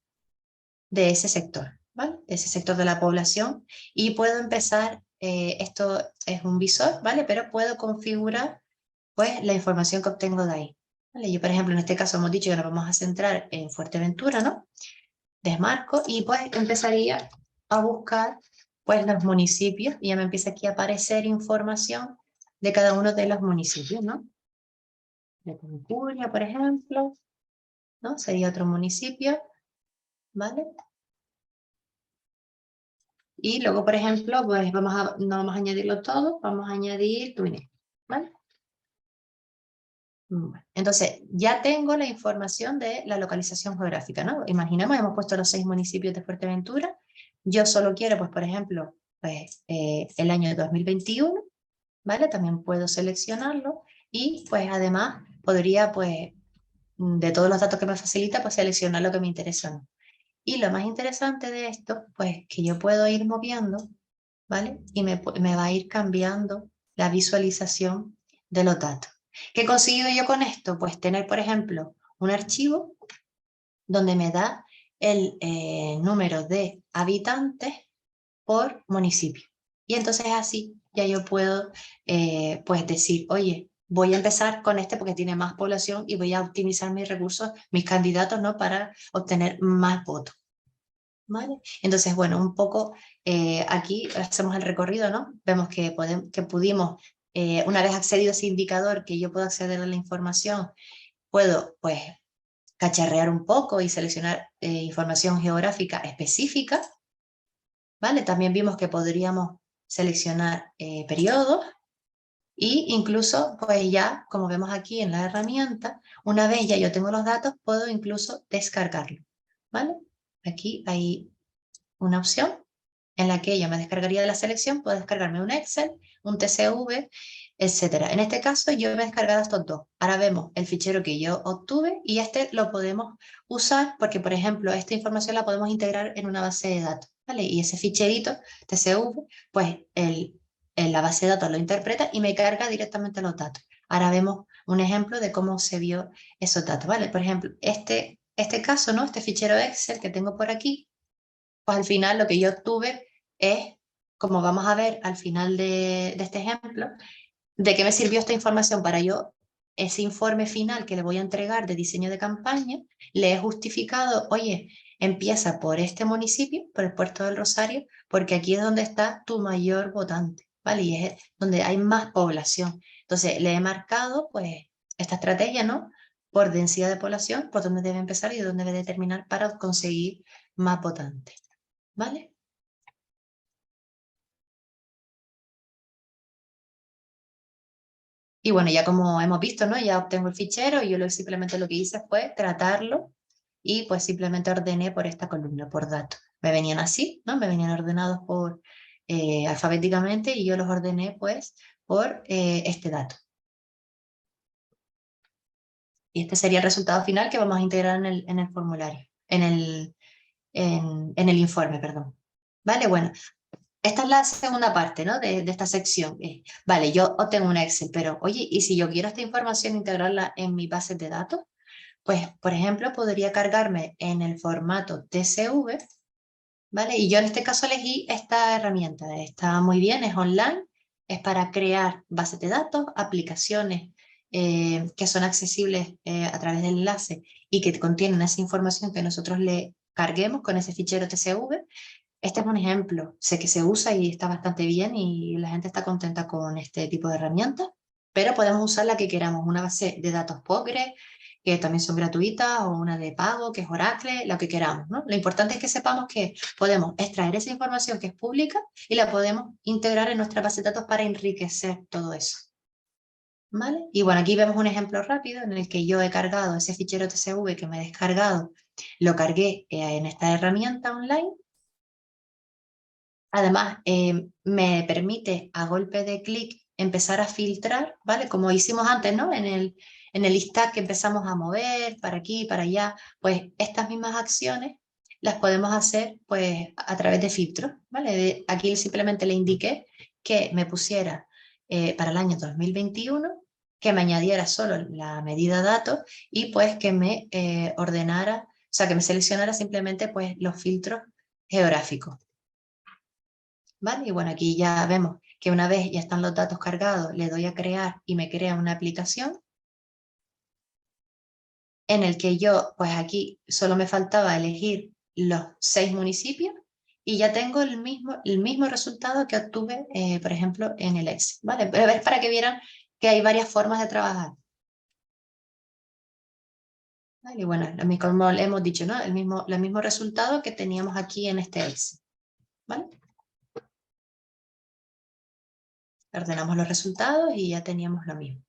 Speaker 2: de ese sector, ¿vale? De ese sector de la población y puedo empezar, esto es un visor, ¿vale? Pero puedo configurar pues la información que obtengo de ahí. ¿Vale? Yo, por ejemplo, en este caso hemos dicho que nos vamos a centrar en Fuerteventura, ¿no? Desmarco y pues empezaría a buscar pues los municipios y ya me empieza aquí a aparecer información de cada uno de los municipios, ¿no? De Concuria, por ejemplo, ¿no? Sería otro municipio, ¿vale? Y luego, por ejemplo, pues no vamos a añadirlo todo, vamos a añadir Túnez, ¿vale? Entonces, ya tengo la información de la localización geográfica, ¿no? Imaginemos, hemos puesto los 6 municipios de Fuerteventura. Yo solo quiero, pues, por ejemplo, pues, el año 2021, ¿vale? También puedo seleccionarlo y, pues, además podría, pues, de todos los datos que me facilita, pues, seleccionar lo que me interesa, ¿no? Y lo más interesante de esto, pues, que yo puedo ir moviendo, ¿vale? Y me va a ir cambiando la visualización de los datos. ¿Qué he conseguido yo con esto? Pues tener, por ejemplo, un archivo donde me da el número de habitantes por municipio. Y entonces así ya yo puedo pues decir, oye, voy a empezar con este porque tiene más población y voy a optimizar mis recursos, mis candidatos, ¿no? Para obtener más votos. ¿Vale? Entonces, bueno, un poco aquí hacemos el recorrido, ¿no? Vemos que pudimos una vez accedido a ese indicador que yo puedo acceder a la información, puedo pues cacharrear un poco y seleccionar información geográfica específica, ¿vale? También vimos que podríamos seleccionar periodos y incluso, pues ya, como vemos aquí en la herramienta, una vez ya yo tengo los datos, puedo incluso descargarlo, ¿vale? Aquí hay una opción en la que yo me descargaría de la selección, puedo descargarme un Excel, un TCV, etcétera. En este caso yo me he descargado estos dos. Ahora vemos el fichero que yo obtuve y este lo podemos usar porque, por ejemplo, esta información la podemos integrar en una base de datos, ¿vale? Y ese ficherito TCV, pues la base de datos lo interpreta y me carga directamente los datos. Ahora vemos un ejemplo de cómo se vio esos datos, ¿vale? Por ejemplo, este caso, ¿no? Este fichero Excel que tengo por aquí, pues al final lo que yo obtuve es, como vamos a ver al final de este ejemplo, de qué me sirvió esta información para yo, ese informe final que le voy a entregar de diseño de campaña, le he justificado, oye, empieza por este municipio, por el Puerto del Rosario, porque aquí es donde está tu mayor votante, ¿vale? Y es donde hay más población. Entonces, le he marcado, pues, esta estrategia, ¿no? Por densidad de población, por dónde debe empezar y dónde debe terminar para conseguir más votantes, ¿vale? Y bueno, ya como hemos visto, ¿no? Ya obtengo el fichero y yo simplemente lo que hice fue tratarlo y pues simplemente ordené por esta columna, por datos. Me venían así, ¿no? Me venían ordenados por alfabéticamente y yo los ordené pues por este dato. Y este sería el resultado final que vamos a integrar en el formulario, en el informe, perdón. ¿Vale? Bueno, esta es la segunda parte, ¿no? de esta sección. Vale, yo obtengo un Excel, pero oye, ¿y si yo quiero esta información integrarla en mi base de datos? Pues, por ejemplo, podría cargarme en el formato TCV, ¿vale? Y yo en este caso elegí esta herramienta. Está muy bien, es online, es para crear bases de datos, aplicaciones que son accesibles a través del enlace y que contienen esa información que nosotros le carguemos con ese fichero TCV. Este es un ejemplo, sé que se usa y está bastante bien y la gente está contenta con este tipo de herramientas, pero podemos usar la que queramos, una base de datos Postgre, que también son gratuitas, o una de pago, que es Oracle, lo que queramos, ¿no? Lo importante es que sepamos que podemos extraer esa información que es pública y la podemos integrar en nuestra base de datos para enriquecer todo eso, ¿vale? Y bueno, aquí vemos un ejemplo rápido en el que yo he cargado ese fichero TCV que me he descargado, lo cargué en esta herramienta online. Además, me permite a golpe de clic empezar a filtrar, ¿vale? Como hicimos antes, ¿no? En el listado que empezamos a mover para aquí, para allá, pues estas mismas acciones las podemos hacer pues a través de filtros, ¿vale? Aquí simplemente le indiqué que me pusiera para el año 2021, que me añadiera solo la medida datos y pues que me ordenara, o sea, que me seleccionara simplemente pues los filtros geográficos. ¿Vale? Y bueno, aquí ya vemos que una vez ya están los datos cargados, le doy a crear y me crea una aplicación en el que yo, pues aquí solo me faltaba elegir los 6 municipios y ya tengo el mismo resultado que obtuve, por ejemplo, en el Excel, ¿vale? Pero es para que vieran que hay varias formas de trabajar. ¿Vale? Y bueno, como le hemos dicho, ¿no? El mismo resultado que teníamos aquí en este Excel, ¿vale? Ordenamos los resultados y ya teníamos lo mismo.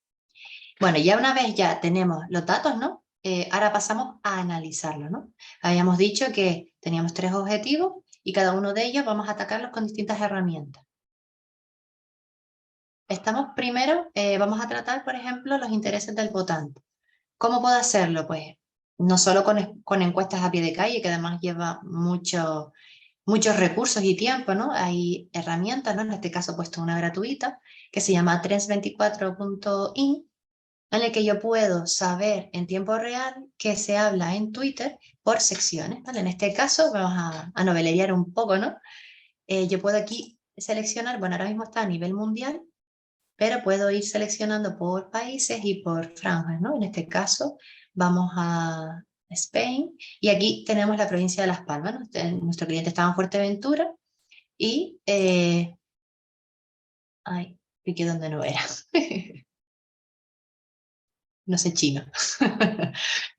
Speaker 2: Bueno, ya una vez ya tenemos los datos, ¿no? Ahora pasamos a analizarlo, ¿no? Habíamos dicho que teníamos 3 objetivos y cada uno de ellos vamos a atacarlos con distintas herramientas. Primero, vamos a tratar, por ejemplo, los intereses del votante. ¿Cómo puedo hacerlo? Pues no solo con encuestas a pie de calle, que además lleva muchos recursos y tiempo, ¿no? Hay herramientas, ¿no? En este caso he puesto una gratuita que se llama trends24.in, en el que yo puedo saber en tiempo real qué se habla en Twitter por secciones, ¿vale? En este caso vamos a novelear un poco, ¿no? Yo puedo aquí seleccionar, bueno, ahora mismo está a nivel mundial, pero puedo ir seleccionando por países y por franjas, ¿no? En este caso vamos a Spain y aquí tenemos la provincia de Las Palmas, ¿no? Nuestro cliente estaba en Fuerteventura y Piqué donde no era. No sé chino.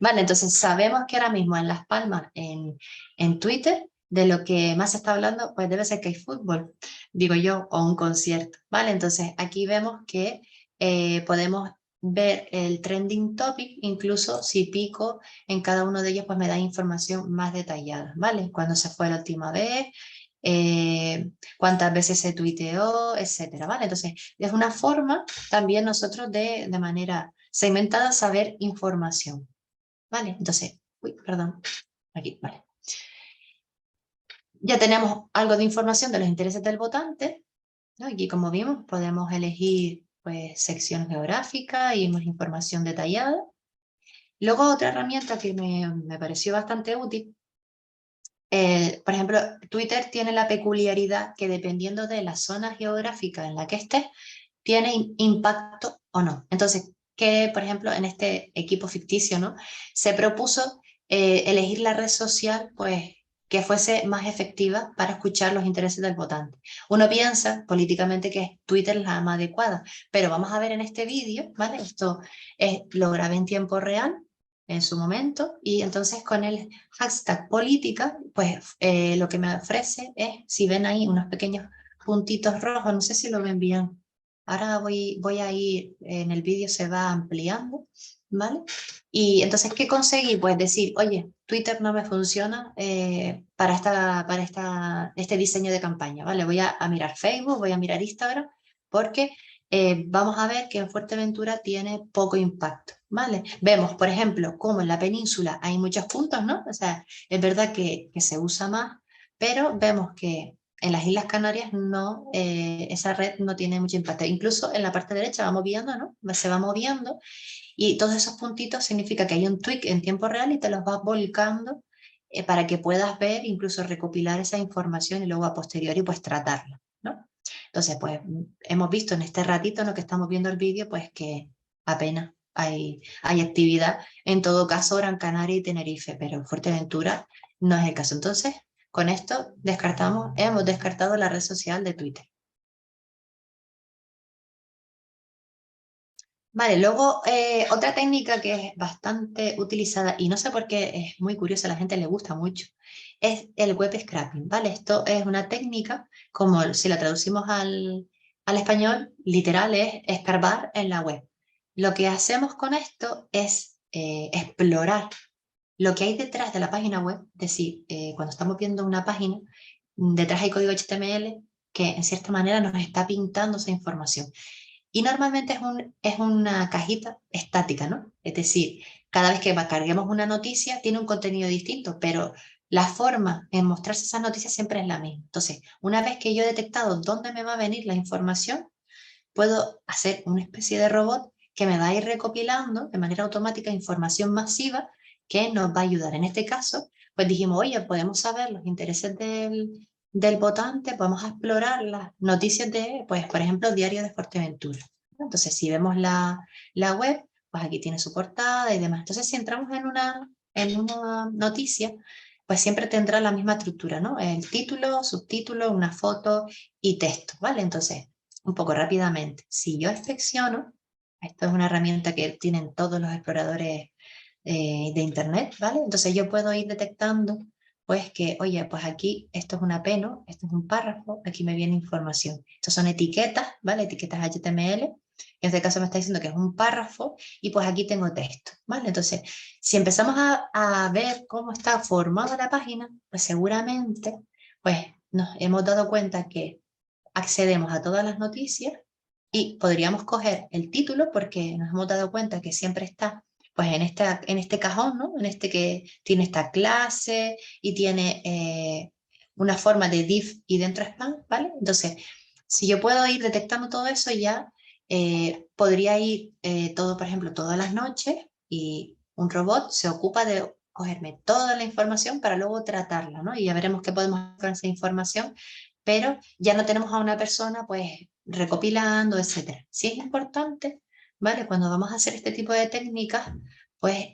Speaker 2: Vale, entonces sabemos que ahora mismo en Las Palmas, en Twitter, de lo que más se está hablando, pues debe ser que hay fútbol, digo yo, o un concierto. Vale, entonces aquí vemos que podemos ver el trending topic, incluso si pico en cada uno de ellos, pues me da información más detallada, ¿vale? Cuándo se fue la última vez, cuántas veces se tuiteó, etcétera, ¿vale? Entonces, es una forma también nosotros de manera segmentada saber información, ¿vale? Entonces, uy, perdón, aquí, vale. Ya tenemos algo de información de los intereses del votante, ¿no? Aquí, como vimos, podemos elegir pues, sección geográfica y más información detallada. Luego, otra herramienta que me pareció bastante útil, por ejemplo, Twitter tiene la peculiaridad que dependiendo de la zona geográfica en la que estés, tiene impacto o no. Entonces, que por ejemplo en este equipo ficticio, ¿no? Se propuso elegir la red social, pues, que fuese más efectiva para escuchar los intereses del votante. Uno piensa políticamente que Twitter es la más adecuada, pero vamos a ver en este vídeo, ¿vale? Esto lo grabé en tiempo real en su momento, y entonces con el hashtag política, pues lo que me ofrece es, si ven ahí unos pequeños puntitos rojos, no sé si lo ven bien. Ahora voy a ir, en el vídeo se va ampliando, ¿vale? Y entonces, ¿qué conseguí? Pues decir, oye, Twitter no me funciona para este diseño de campaña, ¿vale? Voy a mirar Facebook, voy a mirar Instagram, porque vamos a ver que en Fuerteventura tiene poco impacto, ¿vale? Vemos, por ejemplo, cómo en la península hay muchos puntos, ¿no? O sea, es verdad que se usa más, pero vemos que en las Islas Canarias no, esa red no tiene mucho impacto. Incluso en la parte derecha va moviendo, ¿no? Se va moviendo, y todos esos puntitos significa que hay un tweak en tiempo real y te los va volcando para que puedas ver, incluso recopilar esa información y luego a posteriori pues tratarla, ¿no? Entonces, pues hemos visto en este ratito en lo que estamos viendo el vídeo, pues que apenas hay actividad, en todo caso Gran Canaria y Tenerife, pero en Fuerteventura no es el caso. Entonces, con esto hemos descartado la red social de Twitter. Vale, luego otra técnica que es bastante utilizada, y no sé por qué es muy curiosa, a la gente le gusta mucho, es el web scraping, ¿vale? Esto es una técnica, como si la traducimos al español, literal es escarbar en la web. Lo que hacemos con esto es explorar lo que hay detrás de la página web, es decir, cuando estamos viendo una página, detrás hay código HTML que en cierta manera nos está pintando esa información. Y normalmente es una cajita estática, ¿no? Es decir, cada vez que carguemos una noticia tiene un contenido distinto, pero la forma en mostrarse esas noticias siempre es la misma. Entonces, una vez que yo he detectado dónde me va a venir la información, puedo hacer una especie de robot que me va a ir recopilando de manera automática información masiva que nos va a ayudar. En este caso, pues dijimos, oye, podemos saber los intereses del votante, podemos explorar las noticias de, pues, por ejemplo, Diario de Fuerteventura. Entonces, si vemos la web, pues aquí tiene su portada y demás. Entonces, si entramos en una noticia, pues siempre tendrá la misma estructura, ¿no? El título, subtítulo, una foto y texto, ¿vale? Entonces, un poco rápidamente, si yo inspecciono, esto es una herramienta que tienen todos los exploradores de Internet, ¿vale? Entonces yo puedo ir detectando, pues que, oye, pues aquí esto es una P, ¿no? Esto es un párrafo, aquí me viene información. Estos son etiquetas, ¿vale? Etiquetas HTML. En este caso me está diciendo que es un párrafo y pues aquí tengo texto, ¿vale? Entonces, si empezamos a ver cómo está formada la página, pues seguramente, pues nos hemos dado cuenta que accedemos a todas las noticias y podríamos coger el título porque nos hemos dado cuenta que siempre está pues en este cajón, ¿no? En este que tiene esta clase y tiene una forma de div y dentro spam, ¿vale? Entonces, si yo puedo ir detectando todo eso, ya podría ir todo, por ejemplo, todas las noches, y un robot se ocupa de cogerme toda la información para luego tratarla, ¿no? Y ya veremos qué podemos hacer con esa información, pero ya no tenemos a una persona pues recopilando, etcétera. Sí es importante, ¿vale? Cuando vamos a hacer este tipo de técnicas, pues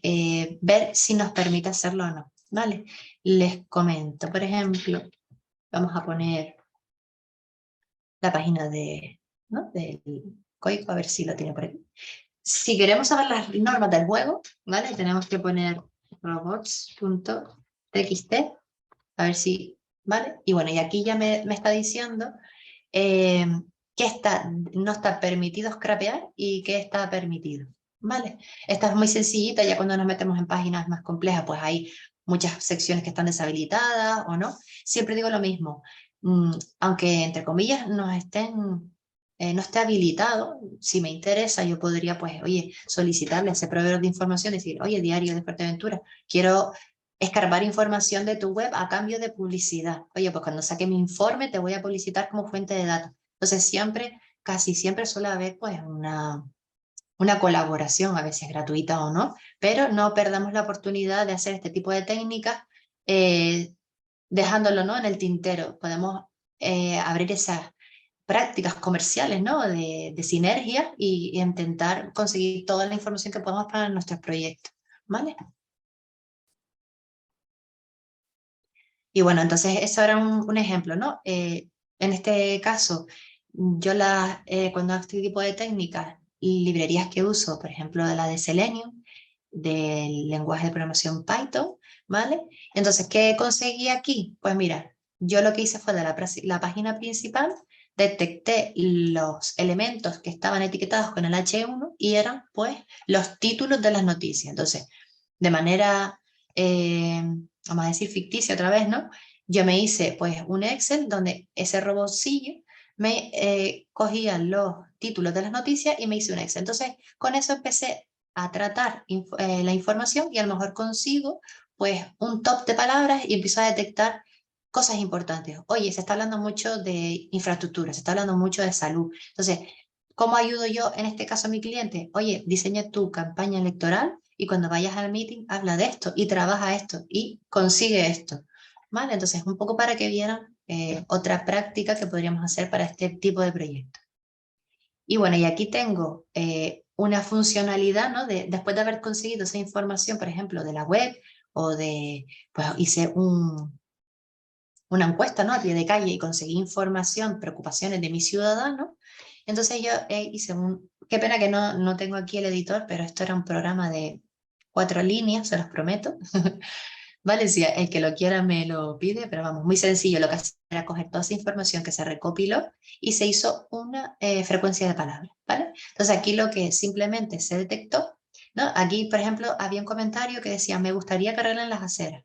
Speaker 2: ver si nos permite hacerlo o no, ¿vale? Les comento, por ejemplo, vamos a poner la página de ¿no? Del código, a ver si lo tiene por aquí. Si queremos saber las normas del juego, ¿vale? Tenemos que poner robots.txt, a ver si, ¿vale? Y bueno, y aquí ya me está diciendo que no está permitido scrapear y que está permitido, ¿vale? Esta es muy sencillita, ya cuando nos metemos en páginas más complejas, pues hay muchas secciones que están deshabilitadas o no. Siempre digo lo mismo, aunque entre comillas no esté habilitado, si me interesa, yo podría, pues, oye, solicitarle a ese proveedor de información, decir, oye, Diario de Fuerteventura, quiero escarbar información de tu web a cambio de publicidad. Oye, pues cuando saque mi informe te voy a publicitar como fuente de datos. Entonces siempre, casi siempre suele haber pues una colaboración, a veces gratuita o no, pero no perdamos la oportunidad de hacer este tipo de técnicas dejándolo, ¿no?, en el tintero. Podemos abrir esas prácticas comerciales, ¿no?, de sinergia y intentar conseguir toda la información que podamos para nuestros proyectos, ¿vale? Y bueno, entonces eso era un ejemplo, ¿no? En este caso, yo cuando hago este tipo de técnicas, librerías que uso, por ejemplo, de la de Selenium, del lenguaje de programación Python, ¿vale? Entonces, ¿qué conseguí aquí? Pues mira, yo lo que hice fue de la página principal, detecté los elementos que estaban etiquetados con el H1 y eran, pues, los títulos de las noticias. Entonces, de manera, vamos a decir, ficticia otra vez, ¿no? Yo me hice, pues, un Excel donde ese robotcillo me cogía los títulos de las noticias y me hice un Excel. Entonces, con eso empecé a tratar la información y a lo mejor consigo, pues, un top de palabras y empiezo a detectar cosas importantes. Oye, se está hablando mucho de infraestructura, se está hablando mucho de salud. Entonces, ¿cómo ayudo yo en este caso a mi cliente? Oye, diseña tu campaña electoral y cuando vayas al meeting habla de esto y trabaja esto y consigue esto. ¿Vale? Entonces, un poco para que vieran otra práctica que podríamos hacer para este tipo de proyectos. Y bueno, y aquí tengo una funcionalidad, ¿no? Después de haber conseguido esa información, por ejemplo, de la web o pues hice una encuesta, ¿no?, a pie de calle y conseguí información, preocupaciones de mis ciudadanos. Entonces yo hice qué pena que no tengo aquí el editor, pero esto era un programa de 4 líneas, se los prometo. Vale, si el que lo quiera me lo pide, pero vamos, muy sencillo. Lo que hacía era coger toda esa información que se recopiló y se hizo una frecuencia de palabras, ¿vale? Entonces aquí lo que simplemente se detectó, ¿no? Aquí, por ejemplo, había un comentario que decía, me gustaría que arreglen las aceras.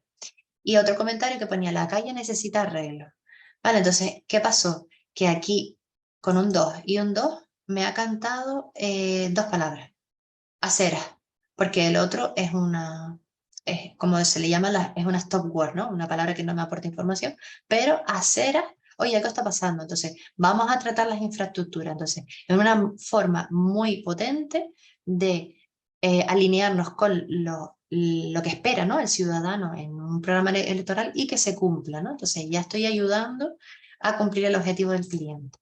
Speaker 2: Y otro comentario que ponía, la calle necesita arreglo. Vale, entonces, ¿qué pasó? Que aquí, con un 2 y un 2, me ha cantado 2 palabras. Aceras, porque el otro es como se le llama, es una stop word, ¿no? Una palabra que no me aporta información, pero aceras, oye, ¿qué está pasando? Entonces, vamos a tratar las infraestructuras. Entonces, es una forma muy potente de alinearnos con lo que espera, ¿no?, el ciudadano en un programa electoral y que se cumpla, ¿no? Entonces, ya estoy ayudando a cumplir el objetivo del cliente.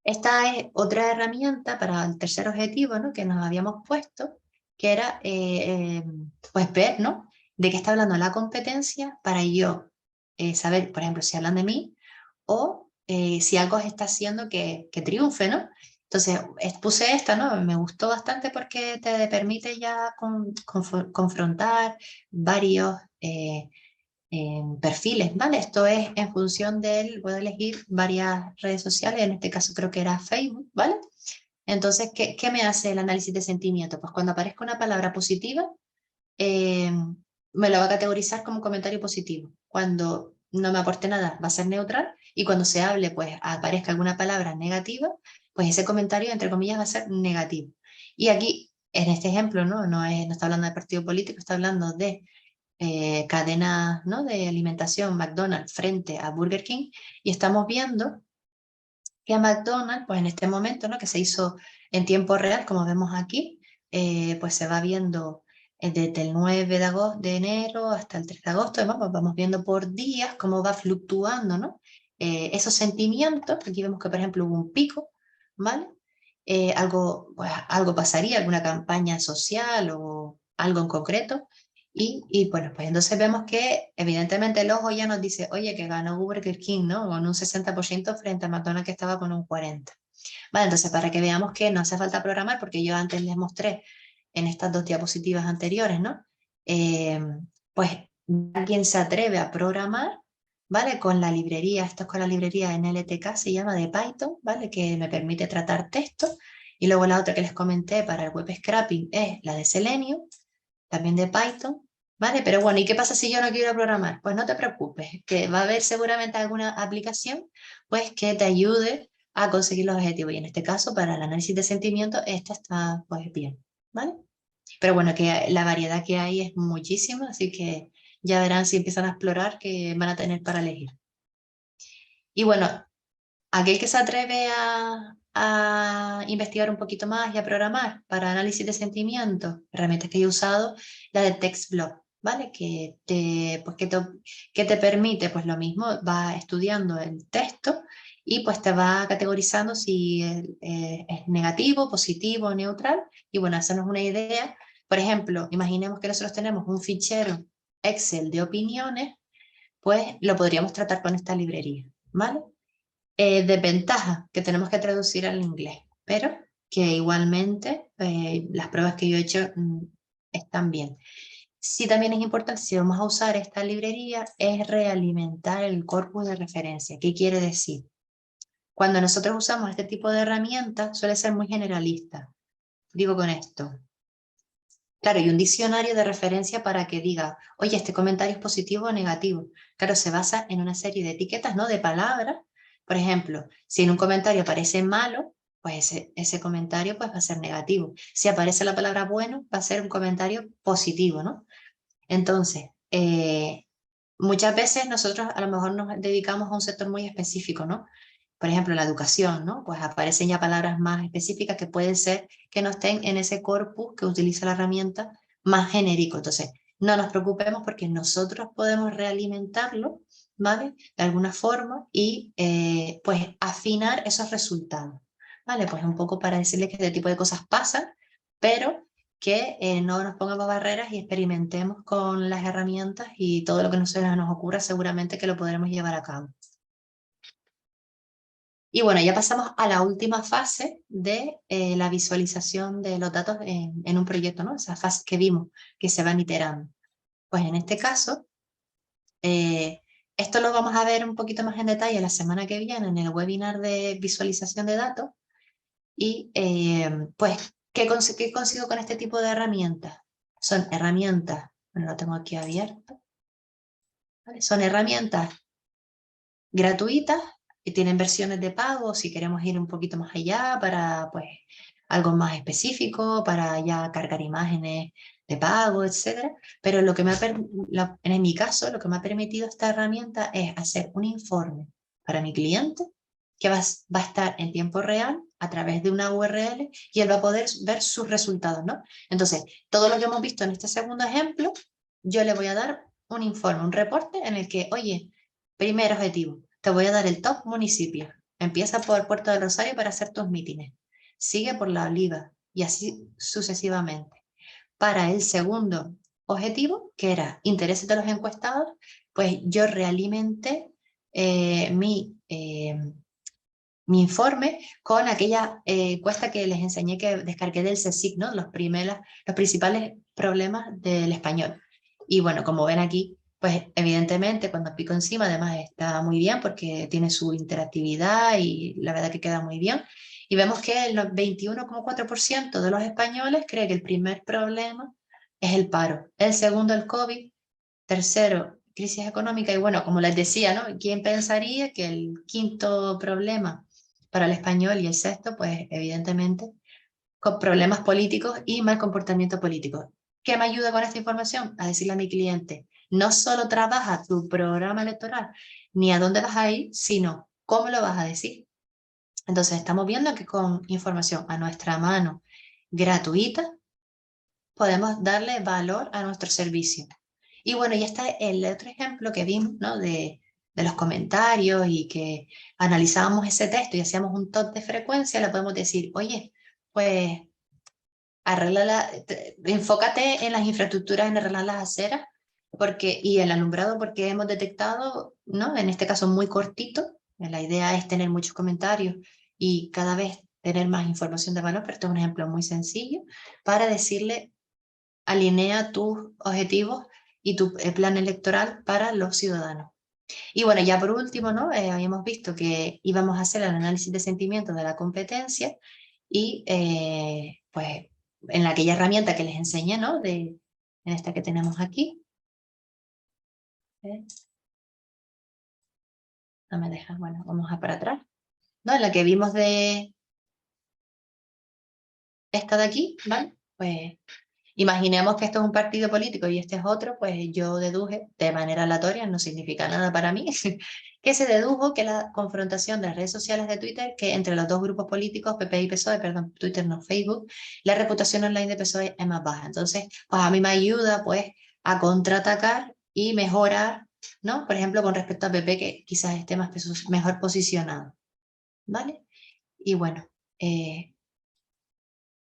Speaker 2: Esta es otra herramienta para el tercer objetivo, ¿no?, que nos habíamos puesto, que era pues ver, ¿no?, de qué está hablando la competencia para yo saber, por ejemplo, si hablan de mí o si algo está haciendo que triunfe, ¿no? Entonces puse esta, ¿no? Me gustó bastante porque te permite ya confrontar varios perfiles, ¿vale? Esto es en función puedo elegir varias redes sociales, en este caso creo que era Facebook, ¿vale? Entonces, ¿qué me hace el análisis de sentimiento? Pues cuando aparezca una palabra positiva, me lo va a categorizar como comentario positivo. Cuando no me aporte nada, va a ser neutral, y cuando se hable, pues aparezca alguna palabra negativa, pues ese comentario, entre comillas, va a ser negativo. Y aquí, en este ejemplo, no está hablando de partido político, está hablando de cadena, ¿no?, de alimentación, McDonald's frente a Burger King, y estamos viendo que a McDonald's, pues en este momento, ¿no?, que se hizo en tiempo real, como vemos aquí, pues se va viendo desde el 9 de enero hasta el 3 de agosto, vamos viendo por días cómo va fluctuando, ¿no?, esos sentimientos. Aquí vemos que, por ejemplo, hubo un pico, ¿vale? Pues, algo pasaría, alguna campaña social o algo en concreto. Y bueno, pues entonces vemos que evidentemente el ojo ya nos dice, oye, que ganó Burger King, ¿no?, con un 60% frente a McDonald's que estaba con un 40%. Vale, entonces para que veamos que no hace falta programar, porque yo antes les mostré en estas 2 diapositivas anteriores, ¿no? Pues alguien se atreve a programar, ¿vale? Con la librería, esto es con la librería NLTK, se llama, de Python, ¿vale? Que me permite tratar texto. Y luego la otra que les comenté para el web scraping es la de Selenium, también de Python, ¿vale? Pero bueno, ¿y qué pasa si yo no quiero programar? Pues no te preocupes, que va a haber seguramente alguna aplicación pues que te ayude a conseguir los objetivos. Y en este caso, para el análisis de sentimientos, esta está pues bien, ¿vale? Pero bueno, que la variedad que hay es muchísima, así que ya verán si empiezan a explorar que van a tener para elegir. Y bueno, aquel que se atreve a investigar un poquito más y a programar para análisis de sentimientos, herramientas que he usado, la de TextBlock, ¿vale? Que te permite, pues lo mismo, va estudiando el texto y pues te va categorizando si es negativo, positivo, neutral, y bueno, hacernos una idea. Por ejemplo, imaginemos que nosotros tenemos un fichero Excel de opiniones, pues lo podríamos tratar con esta librería, ¿vale? Desventaja, que tenemos que traducir al inglés, pero que igualmente las pruebas que yo he hecho están bien. Sí, también es importante, si vamos a usar esta librería, es realimentar el corpus de referencia. ¿Qué quiere decir? Cuando nosotros usamos este tipo de herramientas, suele ser muy generalista. Digo con esto. Claro, y un diccionario de referencia para que diga, oye, este comentario es positivo o negativo. Claro, se basa en una serie de etiquetas, ¿no? De palabras. Por ejemplo, si en un comentario aparece malo, pues ese comentario pues, va a ser negativo. Si aparece la palabra bueno, va a ser un comentario positivo, ¿no? Entonces, muchas veces nosotros a lo mejor nos dedicamos a un sector muy específico, ¿no? Por ejemplo, la educación, ¿no? Pues aparecen ya palabras más específicas que pueden ser que no estén en ese corpus que utiliza la herramienta más genérico. Entonces, no nos preocupemos porque nosotros podemos realimentarlo, ¿vale? De alguna forma y pues afinar esos resultados, ¿vale? Pues un poco para decirles que este tipo de cosas pasan, pero que no nos pongamos barreras y experimentemos con las herramientas y todo lo que nos ocurra seguramente que lo podremos llevar a cabo. Y bueno, ya pasamos a la última fase de la visualización de los datos en un proyecto, ¿no? Esa fase que vimos, que se van iterando. Pues en este caso, esto lo vamos a ver un poquito más en detalle la semana que viene en el webinar de visualización de datos. Y pues, ¿qué consigo con este tipo de herramientas? Son herramientas, bueno, lo tengo aquí abierto, ¿vale? Son herramientas gratuitas y tienen versiones de pago si queremos ir un poquito más allá para pues algo más específico, para ya cargar imágenes de pago, etcétera. Pero lo que en mi caso, lo que me ha permitido esta herramienta es hacer un informe para mi cliente que va a estar en tiempo real a través de una URL y él va a poder ver sus resultados, ¿no? Entonces, todo lo que hemos visto en este segundo ejemplo, yo le voy a dar un informe, un reporte en el que, oye, primer objetivo, te voy a dar el top municipio. Empieza por Puerto del Rosario para hacer tus mítines. Sigue por La Oliva y así sucesivamente. Para el segundo objetivo, que era intereses de los encuestados, pues yo realimenté mi informe con aquella encuesta que les enseñé que descargué del CSIC, ¿no? Los principales problemas del español. Y bueno, como ven aquí, pues evidentemente cuando pico encima además está muy bien porque tiene su interactividad y la verdad que queda muy bien. Y vemos que el 21,4% de los españoles cree que el primer problema es el paro, el segundo el COVID, tercero crisis económica y bueno, como les decía, ¿no? ¿Quién pensaría que el quinto problema para el español y el sexto, pues evidentemente con problemas políticos y mal comportamiento político? ¿Qué me ayuda con esta información? A decirle a mi cliente, no solo trabaja tu programa electoral, ni a dónde vas a ir, sino cómo lo vas a decir. Entonces estamos viendo que con información a nuestra mano gratuita, podemos darle valor a nuestro servicio. Y bueno, y este es el otro ejemplo que vimos, ¿no? De los comentarios y que analizábamos ese texto y hacíamos un top de frecuencia, le podemos decir, oye, pues enfócate en las infraestructuras, en arreglar las aceras y el alumbrado porque hemos detectado, ¿no? En este caso muy cortito, la idea es tener muchos comentarios y cada vez tener más información de valor, pero esto es un ejemplo muy sencillo, para decirle, alinea tus objetivos y tu plan electoral para los ciudadanos. Y bueno, ya por último, ¿no? Habíamos visto que íbamos a hacer el análisis de sentimientos de la competencia y pues en aquella herramienta que les enseñé, ¿no? En esta que tenemos aquí. No me deja, bueno, vamos a para atrás. ¿No? En la que vimos de esta de aquí, ¿vale? Pues imaginemos que esto es un partido político y este es otro, pues yo deduje de manera aleatoria, no significa nada para mí, que se dedujo que la confrontación de las redes sociales de Twitter, que entre los dos grupos políticos, PP y PSOE, perdón, Twitter no Facebook, la reputación online de PSOE es más baja. Entonces, pues a mí me ayuda pues a contraatacar y mejorar, ¿no? Por ejemplo, con respecto a PP, que quizás esté mejor posicionado, ¿vale? Y bueno,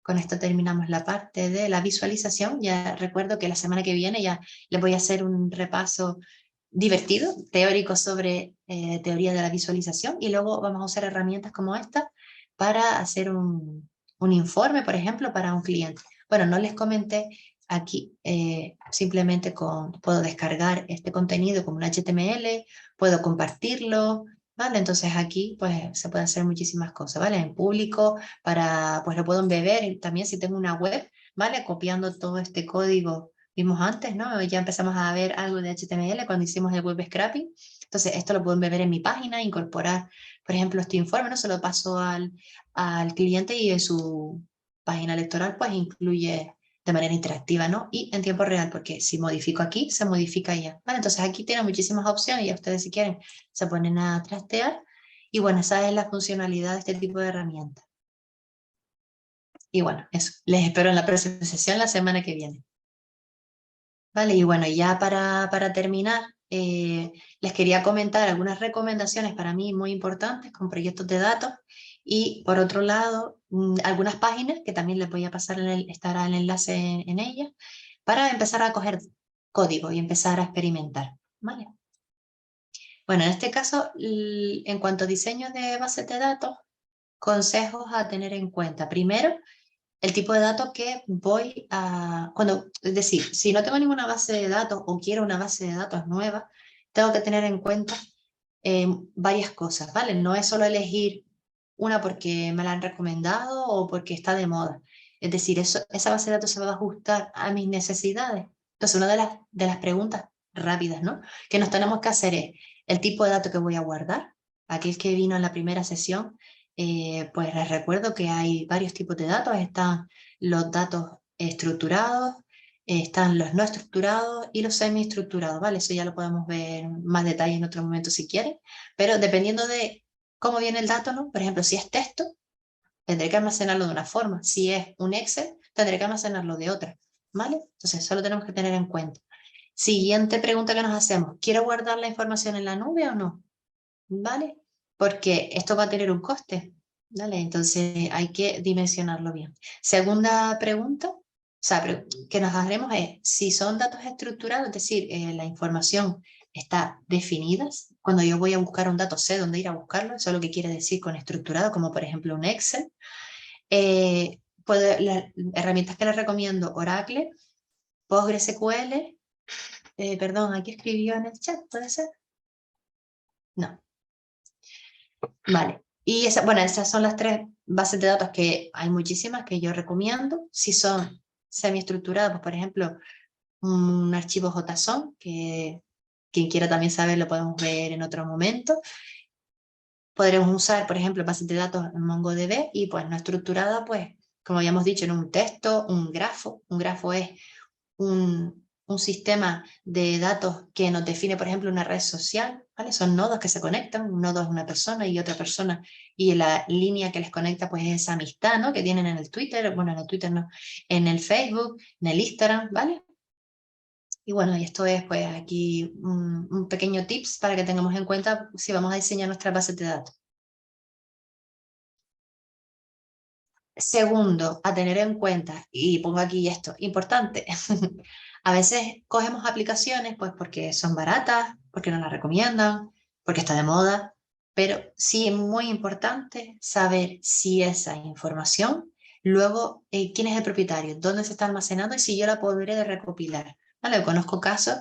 Speaker 2: con esto terminamos la parte de la visualización. Ya recuerdo que la semana que viene ya les voy a hacer un repaso divertido, teórico sobre teoría de la visualización, y luego vamos a usar herramientas como esta para hacer un informe, por ejemplo, para un cliente. Bueno, no les comenté aquí, simplemente puedo descargar este contenido como un HTML, puedo compartirlo, ¿vale? Entonces aquí pues se puede hacer muchísimas cosas, ¿vale? En público, pues lo puedo embeber también si tengo una web, ¿vale? Copiando todo este código vimos antes, ¿no? Ya empezamos a ver algo de HTML cuando hicimos el web scraping. Entonces esto lo puedo embeber en mi página, incorporar, por ejemplo, este informe, ¿no? Se lo paso al cliente y en su página electoral pues incluye de manera interactiva, ¿no? Y en tiempo real, porque si modifico aquí, se modifica allá, ¿vale? Entonces aquí tienen muchísimas opciones y a ustedes si quieren se ponen a trastear. Y bueno, esa es la funcionalidad de este tipo de herramientas. Y bueno, eso. Les espero en la próxima sesión la semana que viene. Vale, y bueno, ya para terminar, les quería comentar algunas recomendaciones para mí muy importantes con proyectos de datos y por otro lado, algunas páginas que también les voy a pasar, estará el enlace en ellas, para empezar a coger código y empezar a experimentar, ¿vale? Bueno, en este caso, en cuanto a diseño de bases de datos, consejos a tener en cuenta. Primero, el tipo de datos que voy a... es decir, si no tengo ninguna base de datos o quiero una base de datos nueva, tengo que tener en cuenta varias cosas, ¿vale? No es solo elegir una porque me la han recomendado o porque está de moda. Es decir, esa base de datos se va a ajustar a mis necesidades. Entonces, una de las preguntas rápidas, ¿no? Que nos tenemos que hacer es el tipo de datos que voy a guardar. Aquel que vino en la primera sesión, pues les recuerdo que hay varios tipos de datos. Están los datos estructurados, están los no estructurados y los semi-estructurados, ¿vale? Eso ya lo podemos ver en más detalle en otro momento si quieren, pero dependiendo de cómo viene el dato, ¿no? Por ejemplo, si es texto, tendré que almacenarlo de una forma. Si es un Excel, tendré que almacenarlo de otra, ¿vale? Entonces, eso lo tenemos que tener en cuenta. Siguiente pregunta que nos hacemos, ¿quiero guardar la información en la nube o no? ¿Vale? Porque esto va a tener un coste, ¿vale? Entonces hay que dimensionarlo bien. Segunda pregunta, o sea, que nos haremos es, si son datos estructurados, es decir, la información está definida, cuando yo voy a buscar un dato sé dónde ir a buscarlo, eso es lo que quiere decir con estructurado, como por ejemplo un Excel. Las herramientas que les recomiendo, Oracle, PostgreSQL, perdón, aquí escribió en el chat, ¿puede ser? No. Vale, y bueno, esas son las tres bases de datos que hay muchísimas que yo recomiendo. Si son semiestructuradas, pues por ejemplo, un archivo JSON, que quien quiera también saber lo podemos ver en otro momento. Podremos usar, por ejemplo, bases de datos en MongoDB y pues no estructurada, pues como habíamos dicho, en un texto, un grafo. Un grafo es un sistema de datos que nos define, por ejemplo, una red social, ¿vale? Son nodos que se conectan, un nodo es una persona y otra persona, y la línea que les conecta pues es esa amistad, ¿no? Que tienen en el Twitter, bueno, en el Twitter no, en el Facebook, en el Instagram, ¿vale? Y bueno, y esto es pues aquí un pequeño tips para que tengamos en cuenta si vamos a diseñar nuestras bases de datos. Segundo, a tener en cuenta, y pongo aquí esto, importante, a veces cogemos aplicaciones pues porque son baratas, porque nos las recomiendan, porque está de moda, pero sí es muy importante saber si esa información, luego, quién es el propietario, dónde se está almacenando y si yo la podré recopilar. ¿Vale? Conozco casos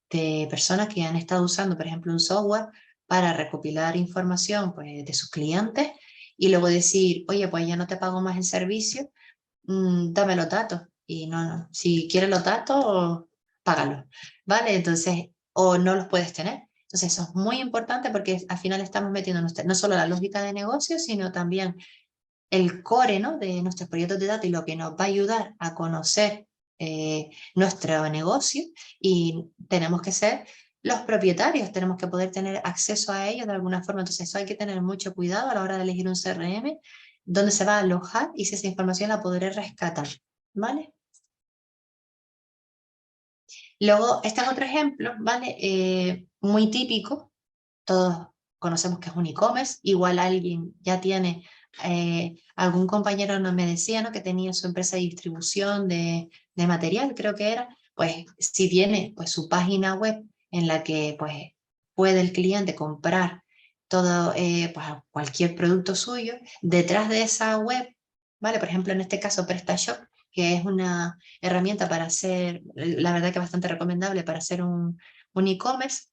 Speaker 2: de personas que han estado usando, por ejemplo, un software para recopilar información pues, de sus clientes y luego decir, oye, pues ya no te pago más el servicio, dame los datos. Y no, si quieres los datos, págalos, ¿vale? Entonces, o no los puedes tener. Entonces, eso es muy importante porque al final estamos metiendo no solo la lógica de negocio, sino también el core, ¿no? de nuestros proyectos de datos y lo que nos va a ayudar a conocer nuestro negocio, y tenemos que ser los propietarios, tenemos que poder tener acceso a ellos de alguna forma. Entonces eso hay que tener mucho cuidado a la hora de elegir un CRM, dónde se va a alojar y si esa información la podré rescatar, ¿vale? Luego, este es otro ejemplo, ¿vale? Muy típico, todos conocemos que es un e-commerce, igual alguien ya tiene, algún compañero me decía, ¿no? que tenía su empresa de distribución de material, creo que era, pues si tiene pues, su página web en la que pues, puede el cliente comprar todo, pues, cualquier producto suyo, detrás de esa web, ¿vale? Por ejemplo, en este caso PrestaShop, que es una herramienta para hacer, la verdad que bastante recomendable para hacer un e-commerce,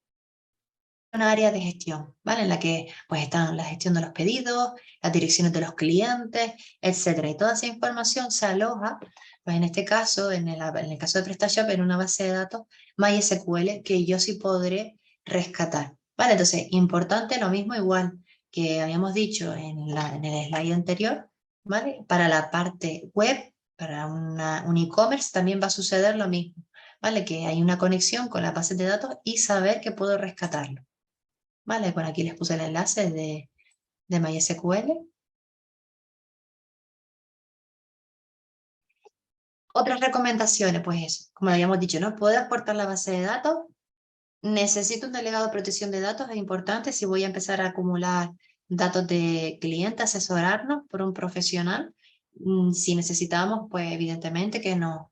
Speaker 2: una área de gestión, ¿vale? En la que pues están la gestión de los pedidos, las direcciones de los clientes, etcétera. Y toda esa información se aloja, pues en este caso, en el caso de PrestaShop, en una base de datos MySQL que yo sí podré rescatar, ¿vale? Entonces, importante lo mismo igual que habíamos dicho en el slide anterior, ¿vale? Para la parte web, para un e-commerce también va a suceder lo mismo, ¿vale? Que hay una conexión con la base de datos y saber que puedo rescatarlo. Vale, por aquí les puse el enlace de MySQL. Otras recomendaciones, pues eso, como habíamos dicho, ¿no? Puedo exportar la base de datos. Necesito un delegado de protección de datos, es importante si voy a empezar a acumular datos de clientes, asesorarnos por un profesional. Si necesitamos, pues evidentemente que nos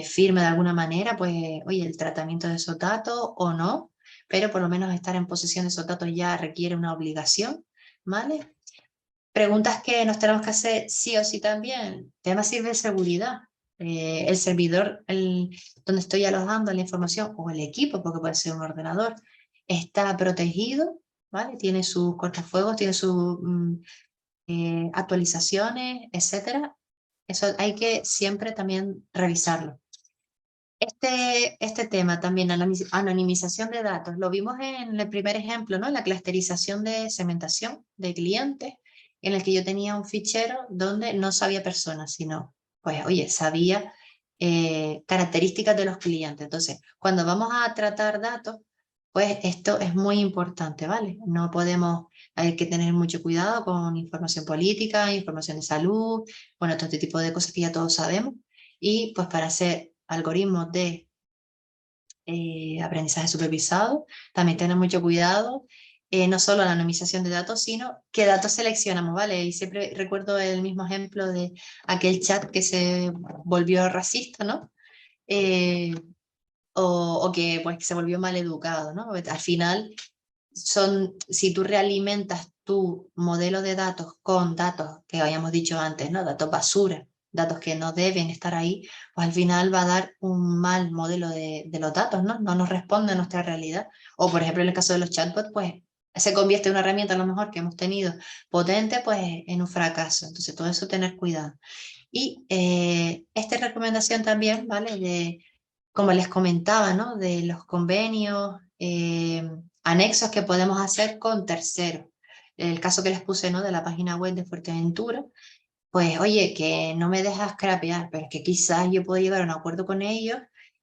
Speaker 2: firme de alguna manera, pues, oye, el tratamiento de esos datos o no, pero por lo menos estar en posesión de esos datos ya requiere una obligación, ¿vale? Preguntas que nos tenemos que hacer sí o sí también. Tema ciberseguridad. El servidor donde estoy alojando la información o el equipo, porque puede ser un ordenador, está protegido, ¿vale? Tiene sus cortafuegos, tiene sus actualizaciones, etcétera. Eso hay que siempre también revisarlo. Este tema también, anonimización de datos, lo vimos en el primer ejemplo, ¿no? La clusterización de segmentación de clientes, en el que yo tenía un fichero donde no sabía personas, sino, pues, oye, sabía características de los clientes. Entonces, cuando vamos a tratar datos, pues esto es muy importante, ¿vale? No podemos, hay que tener mucho cuidado con información política, información de salud, bueno, todo este tipo de cosas que ya todos sabemos. Y pues para hacer algoritmos de aprendizaje supervisado, también tener mucho cuidado, no solo la anonimización de datos, sino qué datos seleccionamos, ¿vale? Y siempre recuerdo el mismo ejemplo de aquel chat que se volvió racista, ¿no? O que, pues, que se volvió mal educado, ¿no? Al final, si tú realimentas tu modelo de datos con datos que habíamos dicho antes, ¿no? Datos basura, datos que no deben estar ahí, pues al final va a dar un mal modelo de los datos, ¿no? No nos responde a nuestra realidad. O por ejemplo en el caso de los chatbots, pues se convierte en una herramienta a lo mejor que hemos tenido potente, pues en un fracaso. Entonces todo eso tener cuidado. Y esta recomendación también, ¿vale? Como les comentaba, ¿no? De los convenios, anexos que podemos hacer con terceros. El caso que les puse, ¿no? De la página web de Fuerteventura, pues oye, que no me dejas scrapear, pero es que quizás yo puedo llegar a un acuerdo con ellos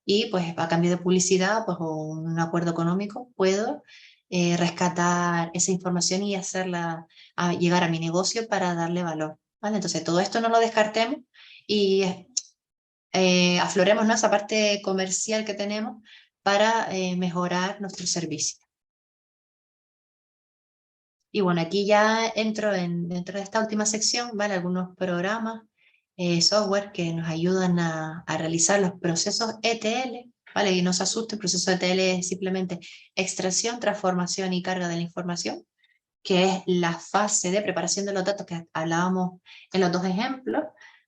Speaker 2: y pues a cambio de publicidad, pues o un acuerdo económico, puedo rescatar esa información y hacerla llegar a mi negocio para darle valor, ¿vale? Entonces todo esto no lo descartemos y afloremos, ¿no? Esa parte comercial que tenemos para mejorar nuestro servicio. Y bueno, aquí ya entro dentro de esta última sección, ¿vale? Algunos programas, software que nos ayudan a realizar los procesos ETL, ¿vale? Y no se asusten, el proceso ETL es simplemente extracción, transformación y carga de la información, que es la fase de preparación de los datos que hablábamos en los dos ejemplos,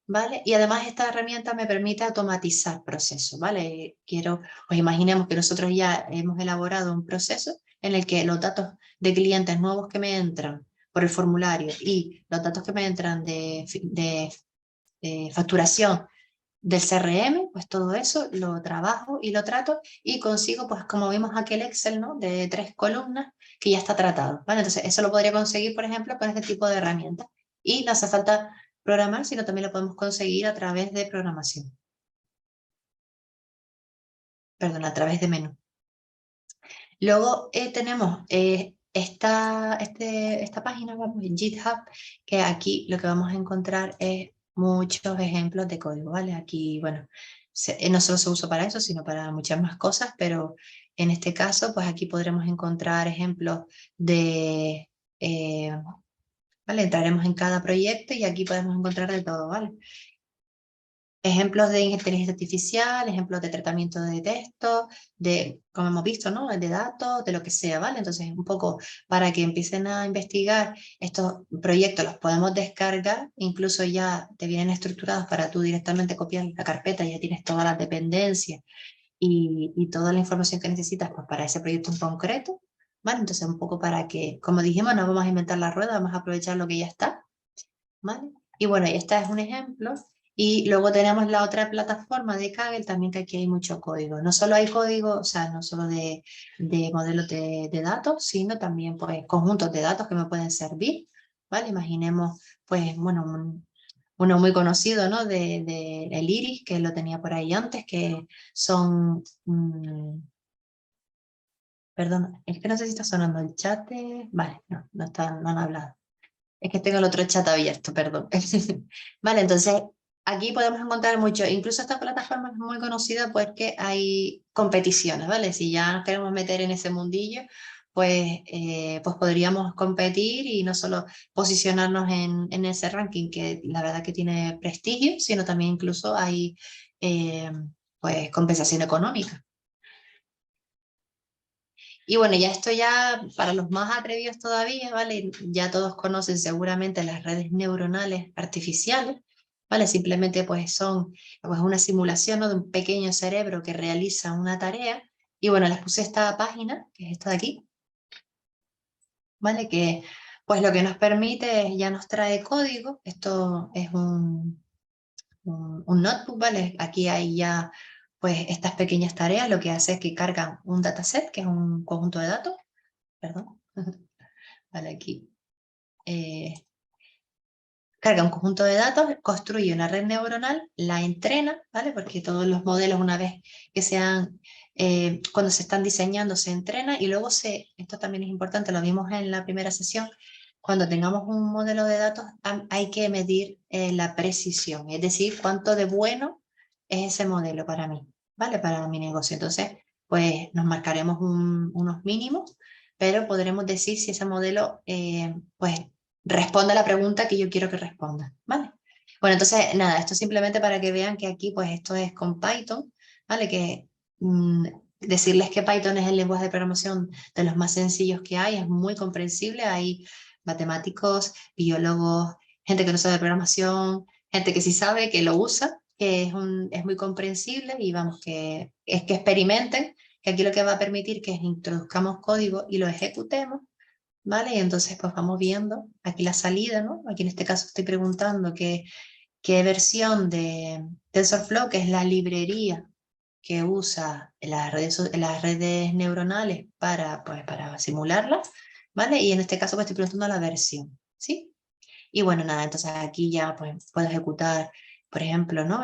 Speaker 2: ¿vale? Y además esta herramienta me permite automatizar procesos, ¿vale? Pues imaginemos que nosotros ya hemos elaborado un proceso en el que los datos de clientes nuevos que me entran por el formulario y los datos que me entran de facturación del CRM, pues todo eso lo trabajo y lo trato y consigo, pues como vimos aquel Excel, ¿no? De 3 columnas que ya está tratado, ¿vale? Entonces eso lo podría conseguir, por ejemplo, con este tipo de herramientas. Y no hace falta programar, sino también lo podemos conseguir a través de programación. Perdón, a través de menú. Luego tenemos esta página, vamos, en GitHub, que aquí lo que vamos a encontrar es muchos ejemplos de código, ¿vale? Aquí, bueno, no solo se usa para eso, sino para muchas más cosas, pero en este caso, pues aquí podremos encontrar ejemplos de, ¿vale? Entraremos en cada proyecto y aquí podemos encontrar de todo, ¿vale? Ejemplos de inteligencia artificial, ejemplos de tratamiento de texto, de, como hemos visto, ¿no? De datos, de lo que sea, ¿vale? Entonces, un poco para que empiecen a investigar estos proyectos, los podemos descargar, incluso ya te vienen estructurados para tú directamente copiar la carpeta, ya tienes todas las dependencias y toda la información que necesitas pues, para ese proyecto en concreto, ¿vale? Entonces, un poco para que, como dijimos, no vamos a inventar la rueda, vamos a aprovechar lo que ya está, ¿vale? Y bueno, este es un ejemplo. Y luego tenemos la otra plataforma de Kaggle, también que aquí hay mucho código. No solo hay código, o sea, no solo de modelos de datos, sino también pues, conjuntos de datos que me pueden servir, ¿vale? Imaginemos, pues, bueno, uno muy conocido, ¿no? De el Iris, que lo tenía por ahí antes, que son... perdón, es que no sé si está sonando el chat. Vale, no han hablado. Es que tengo el otro chat abierto, perdón. Vale, entonces aquí podemos encontrar mucho, incluso esta plataforma es muy conocida porque hay competiciones, ¿vale? Si ya nos queremos meter en ese mundillo, pues podríamos competir y no solo posicionarnos en ese ranking que la verdad que tiene prestigio, sino también incluso hay eh, pues compensación económica. Y bueno, ya esto ya para los más atrevidos todavía, ¿vale? Ya todos conocen seguramente las redes neuronales artificiales, ¿vale? Simplemente pues son pues una simulación, ¿no? De un pequeño cerebro que realiza una tarea. Y bueno, les puse esta página, que es esta de aquí, ¿vale? Que pues lo que nos permite es, ya nos trae código. Esto es un notebook, ¿vale? Aquí hay ya pues estas pequeñas tareas, lo que hace es que cargan un dataset, que es un conjunto de datos, perdón, vale, aquí, carga un conjunto de datos, construye una red neuronal, la entrena, ¿vale? Porque todos los modelos una vez que cuando se están diseñando se entrena y luego esto también es importante, lo vimos en la primera sesión, cuando tengamos un modelo de datos hay que medir la precisión, es decir, cuánto de bueno es ese modelo para mí, ¿vale? Para mi negocio. Entonces, pues nos marcaremos unos mínimos, pero podremos decir si ese modelo, pues, responde a la pregunta que yo quiero que responda, ¿vale? Bueno, entonces, nada, esto simplemente para que vean que aquí, pues, esto es con Python, ¿vale? Que decirles que Python es el lenguaje de programación de los más sencillos que hay, es muy comprensible, hay matemáticos, biólogos, gente que no sabe de programación, gente que sí sabe, que lo usa, que es muy comprensible y vamos, que es que experimenten, que aquí lo que va a permitir que es introduzcamos código y lo ejecutemos, ¿vale? Y entonces pues vamos viendo aquí la salida, ¿no? Aquí en este caso estoy preguntando qué versión de TensorFlow, que es la librería que usa las redes neuronales pues, para simularlas, ¿vale? Y en este caso pues estoy preguntando la versión, ¿sí? Y bueno, nada, entonces aquí ya pues, puedo ejecutar, por ejemplo, ¿no?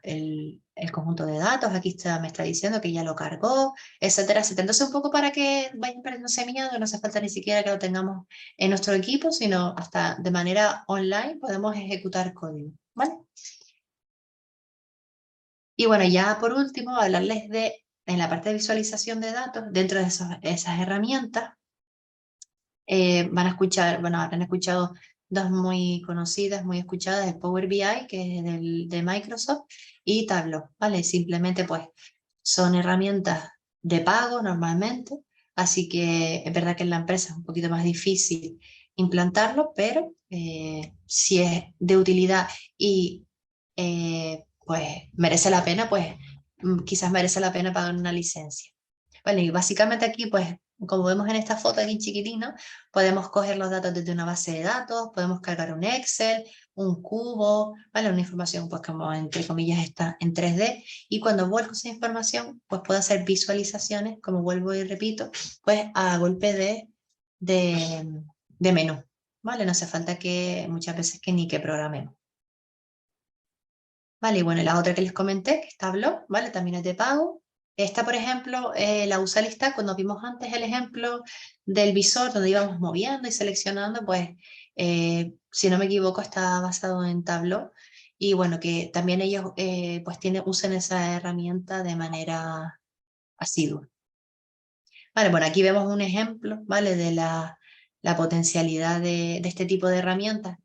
Speaker 2: El conjunto de datos, aquí me está diciendo que ya lo cargó, etcétera, etcétera. Entonces un poco para que vayan perdiéndose miedo, no hace falta ni siquiera que lo tengamos en nuestro equipo, sino hasta de manera online podemos ejecutar código, ¿vale? Y bueno, ya por último, hablarles en la parte de visualización de datos, dentro de esas herramientas, habrán escuchado dos muy conocidas, muy escuchadas, el Power BI, que es de Microsoft, y Tableau, ¿vale? Simplemente pues son herramientas de pago normalmente, así que es verdad que en la empresa es un poquito más difícil implantarlo, pero si es de utilidad y pues merece la pena, pues quizás merece la pena pagar una licencia. Bueno, y básicamente aquí, pues, como vemos en esta foto aquí en chiquitino, podemos coger los datos desde una base de datos, podemos cargar un Excel, un cubo, ¿vale? Una información, pues, como entre comillas está en 3D, y cuando vuelco esa información, pues puedo hacer visualizaciones, como vuelvo y repito, pues a golpe de menú, ¿vale? No hace falta que muchas veces que ni que programemos. Vale, y bueno, la otra que les comenté, que es Tableau, ¿vale? También es de pago. Esta, por ejemplo, la usa lista cuando vimos antes el ejemplo del visor, donde íbamos moviendo y seleccionando, pues, si no me equivoco, está basado en Tableau. Y bueno, que también ellos pues usan esa herramienta de manera asidua. Vale, bueno, aquí vemos un ejemplo, ¿vale? De la potencialidad de este tipo de herramientas.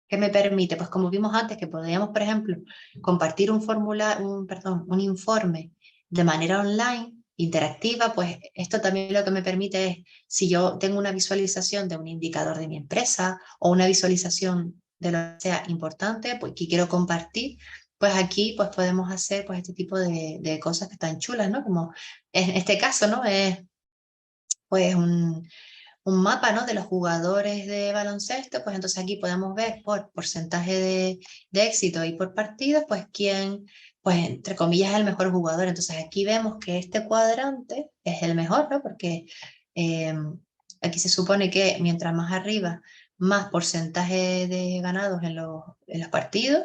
Speaker 2: ¿Qué me permite? Pues como vimos antes, que podríamos, por ejemplo, compartir un informe de manera online, interactiva, pues esto también lo que me permite es, si yo tengo una visualización de un indicador de mi empresa o una visualización de lo que sea importante, pues que quiero compartir, pues aquí pues podemos hacer pues este tipo de cosas que están chulas, ¿no? Como en este caso, ¿no? Es pues un mapa, ¿no? De los jugadores de baloncesto, pues entonces aquí podemos ver por porcentaje de éxito y por partido, pues quién, pues entre comillas, es el mejor jugador. Entonces aquí vemos que este cuadrante es el mejor, ¿no? Porque aquí se supone que mientras más arriba, más porcentaje de ganados en los partidos,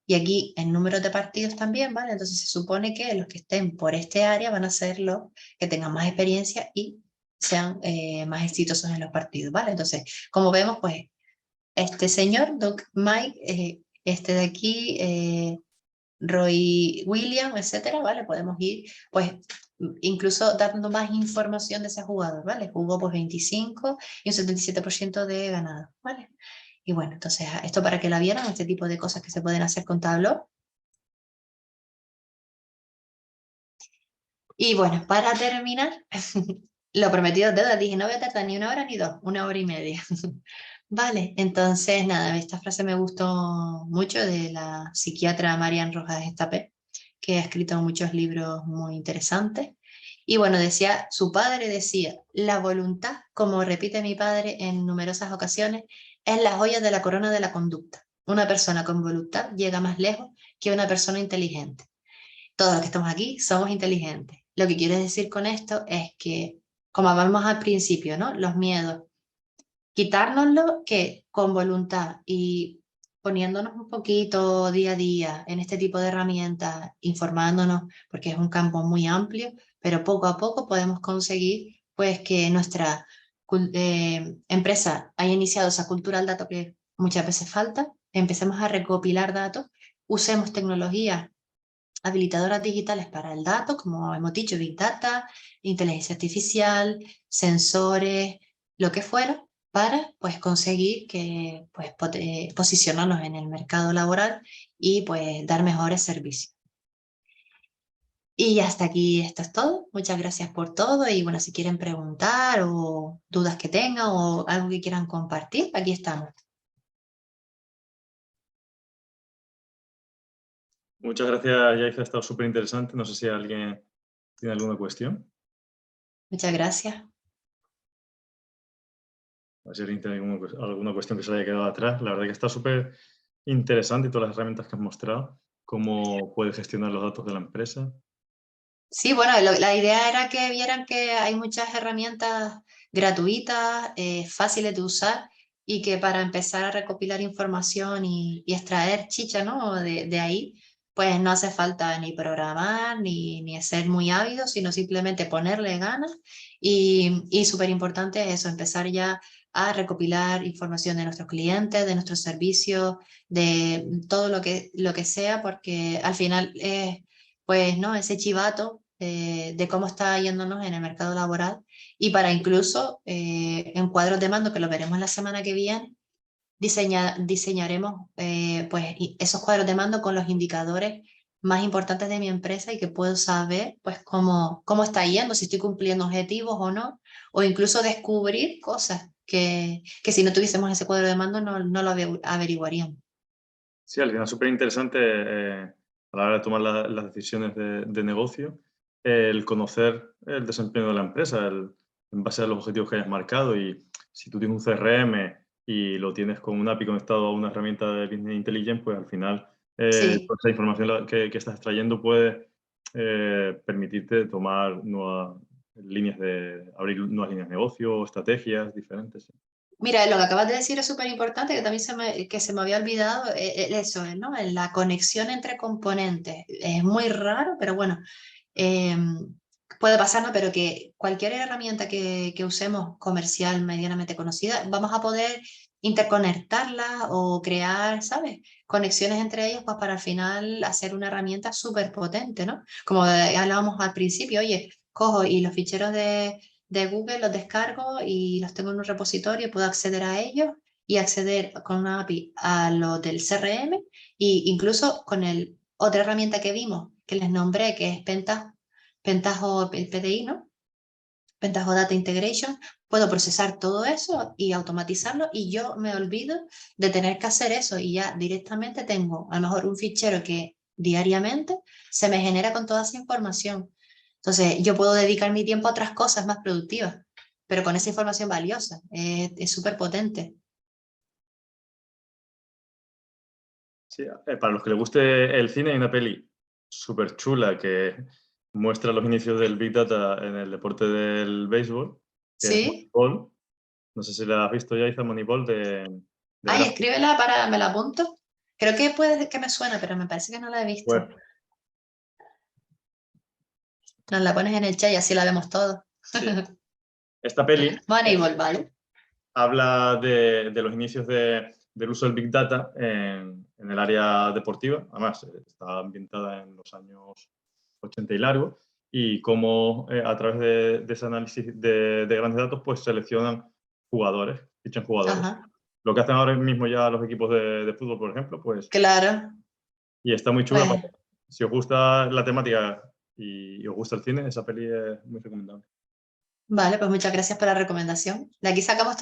Speaker 2: y aquí en números de partidos también, ¿vale? Entonces se supone que los que estén por este área van a ser los que tengan más experiencia y sean más exitosos en los partidos, ¿vale? Entonces, como vemos, pues, este señor, Doug Mike, este de aquí, Roy Williams, etcétera, ¿vale? Podemos ir, pues, incluso dando más información de ese jugador, ¿vale? Jugó pues 25 y un 77% de ganado, ¿vale? Y bueno, entonces, esto para que la vieran, este tipo de cosas que se pueden hacer con Tableau. Y bueno, para terminar, lo prometido es deuda, dije, no voy a tardar ni 1 hora ni 2, 1 hora y media. Vale, entonces nada, esta frase me gustó mucho de la psiquiatra Marian Rojas Estapé, que ha escrito muchos libros muy interesantes. Y bueno, decía, su padre decía, la voluntad, como repite mi padre en numerosas ocasiones, es la joya de la corona de la conducta. Una persona con voluntad llega más lejos que una persona inteligente. Todos los que estamos aquí somos inteligentes. Lo que quiero decir con esto es que, como hablamos al principio, ¿no? Los miedos, quitárnoslo que con voluntad y poniéndonos un poquito día a día en este tipo de herramientas, informándonos, porque es un campo muy amplio, pero poco a poco podemos conseguir pues que nuestra empresa haya iniciado esa cultura del dato que muchas veces falta, empecemos a recopilar datos, usemos tecnologías habilitadoras digitales para el dato, como hemos dicho, Big Data, inteligencia artificial, sensores, lo que fuera, para pues, conseguir que, pues, posicionarnos en el mercado laboral y pues, dar mejores servicios. Y hasta aquí esto es todo. Muchas gracias por todo y bueno, si quieren preguntar o dudas que tengan o algo que quieran compartir, aquí estamos.
Speaker 4: Muchas gracias, Yaiza, ha estado súper interesante. No sé si alguien tiene alguna cuestión.
Speaker 2: Muchas gracias.
Speaker 4: A ver si alguien tiene alguna cuestión que se le haya quedado atrás. La verdad que está súper interesante todas las herramientas que has mostrado. Cómo puedes gestionar los datos de la empresa.
Speaker 2: Sí, bueno, la idea era que vieran que hay muchas herramientas gratuitas, fáciles de usar y que para empezar a recopilar información y extraer chicha, ¿no? de ahí, pues no hace falta ni programar ni ser muy ávido, sino simplemente ponerle ganas y súper importante es eso, empezar ya a recopilar información de nuestros clientes, de nuestros servicios, de todo lo que sea, porque al final pues, ¿no? Ese chivato de cómo está yéndonos en el mercado laboral y para incluso en cuadros de mando, que lo veremos la semana que viene, diseñaremos pues, esos cuadros de mando con los indicadores más importantes de mi empresa y que puedo saber pues, cómo está yendo, si estoy cumpliendo objetivos o no, o incluso descubrir cosas que si no tuviésemos ese cuadro de mando no lo averiguaríamos.
Speaker 4: Sí, al final es súper interesante a la hora de tomar las decisiones de negocio, el conocer el desempeño de la empresa, en base a los objetivos que hayas marcado. Y si tú tienes un CRM y lo tienes con un API conectado a una herramienta de Business Intelligence, pues al final
Speaker 2: Sí.
Speaker 4: toda esa información que estás extrayendo puede permitirte tomar abrir nuevas líneas de negocio, estrategias diferentes.
Speaker 2: Mira, lo que acabas de decir es súper importante, que también se me había olvidado, eso, ¿no? En la conexión entre componentes. Es muy raro, pero bueno, puede pasarnos, pero que cualquier herramienta que usemos comercial medianamente conocida, vamos a poder interconectarlas o crear, ¿sabes? Conexiones entre ellos, pues para al final hacer una herramienta súper potente, ¿no? Como hablábamos al principio, oye, cojo y los ficheros de Google los descargo y los tengo en un repositorio, puedo acceder a ellos y acceder con una API a lo del CRM, e incluso con otra herramienta que vimos, que les nombré, que es Pentaho PDI, ¿no? Pentaho Data Integration, puedo procesar todo eso y automatizarlo, y yo me olvido de tener que hacer eso, y ya directamente tengo a lo mejor un fichero que diariamente se me genera con toda esa información. Entonces yo puedo dedicar mi tiempo a otras cosas más productivas, pero con esa información valiosa. Es súper potente.
Speaker 4: Sí, para los que les guste el cine, hay una peli súper chula que muestra los inicios del Big Data en el deporte del béisbol, que es
Speaker 2: ¿Sí?
Speaker 4: Moneyball. No sé si la has visto ya, hizo Moneyball de
Speaker 2: Ay,
Speaker 4: Ben Affleck.
Speaker 2: escríbela me la apunto. Creo que puede que me suena, pero me parece que no la he visto.
Speaker 4: Pues,
Speaker 2: Nos la pones en el chat y así la vemos todos.
Speaker 4: sí. Esta peli
Speaker 2: Moneyball, ¿vale?
Speaker 4: habla de los inicios del uso del Big Data en el área deportiva. Además, está ambientada en los años 80 y largo, y cómo a través de ese análisis de grandes datos, pues seleccionan jugadores, fichan jugadores.
Speaker 2: Ajá,
Speaker 4: Lo que hacen ahora mismo ya los equipos de fútbol, por ejemplo, pues,
Speaker 2: claro.
Speaker 4: y está muy chula.
Speaker 2: Pues,
Speaker 4: Si os gusta la temática y os gusta el cine, esa peli es muy recomendable.
Speaker 2: vale, pues muchas gracias por la recomendación. De aquí sacamos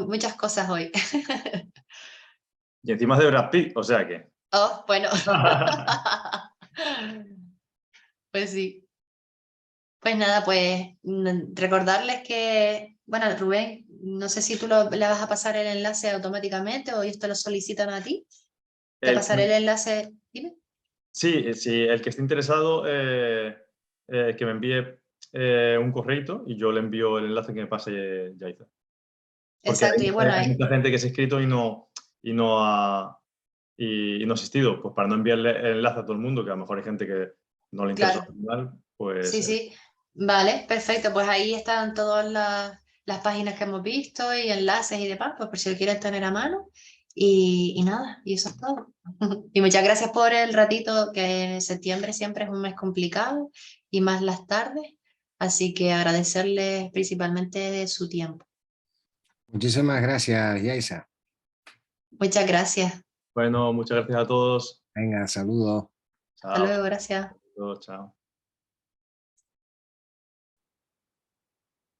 Speaker 2: muchas cosas hoy.
Speaker 4: Y encima es de Brad Pitt, o sea que...
Speaker 2: Oh, bueno. Pues sí. Pues nada, pues recordarles que, bueno, Rubén, no sé si tú le vas a pasar el enlace automáticamente o ellos te lo solicitan a ti. Te pasaré el enlace. Dime.
Speaker 4: Sí, sí, el que esté interesado, que me envíe un correito y yo le envío el enlace que me pase Yaiza. Porque
Speaker 2: Exacto, y bueno,
Speaker 4: hay mucha gente que se ha inscrito y no ha asistido. Pues para no enviarle el enlace a todo el mundo, que a lo mejor hay gente que no le interesa
Speaker 2: claro.
Speaker 4: al final, pues...
Speaker 2: Sí, sí. Vale, perfecto. Pues ahí están todas las páginas que hemos visto y enlaces y demás, pues por si lo quieren tener a mano. Y nada, y eso es todo. Y muchas gracias por el ratito, que septiembre siempre es un mes complicado y más las tardes. Así que agradecerles principalmente de su tiempo.
Speaker 1: Muchísimas gracias, Yaisa.
Speaker 2: Muchas gracias.
Speaker 4: Bueno, muchas gracias a todos.
Speaker 1: Venga, saludos.
Speaker 2: Hasta
Speaker 4: Chao.
Speaker 2: luego, gracias.
Speaker 4: Chao.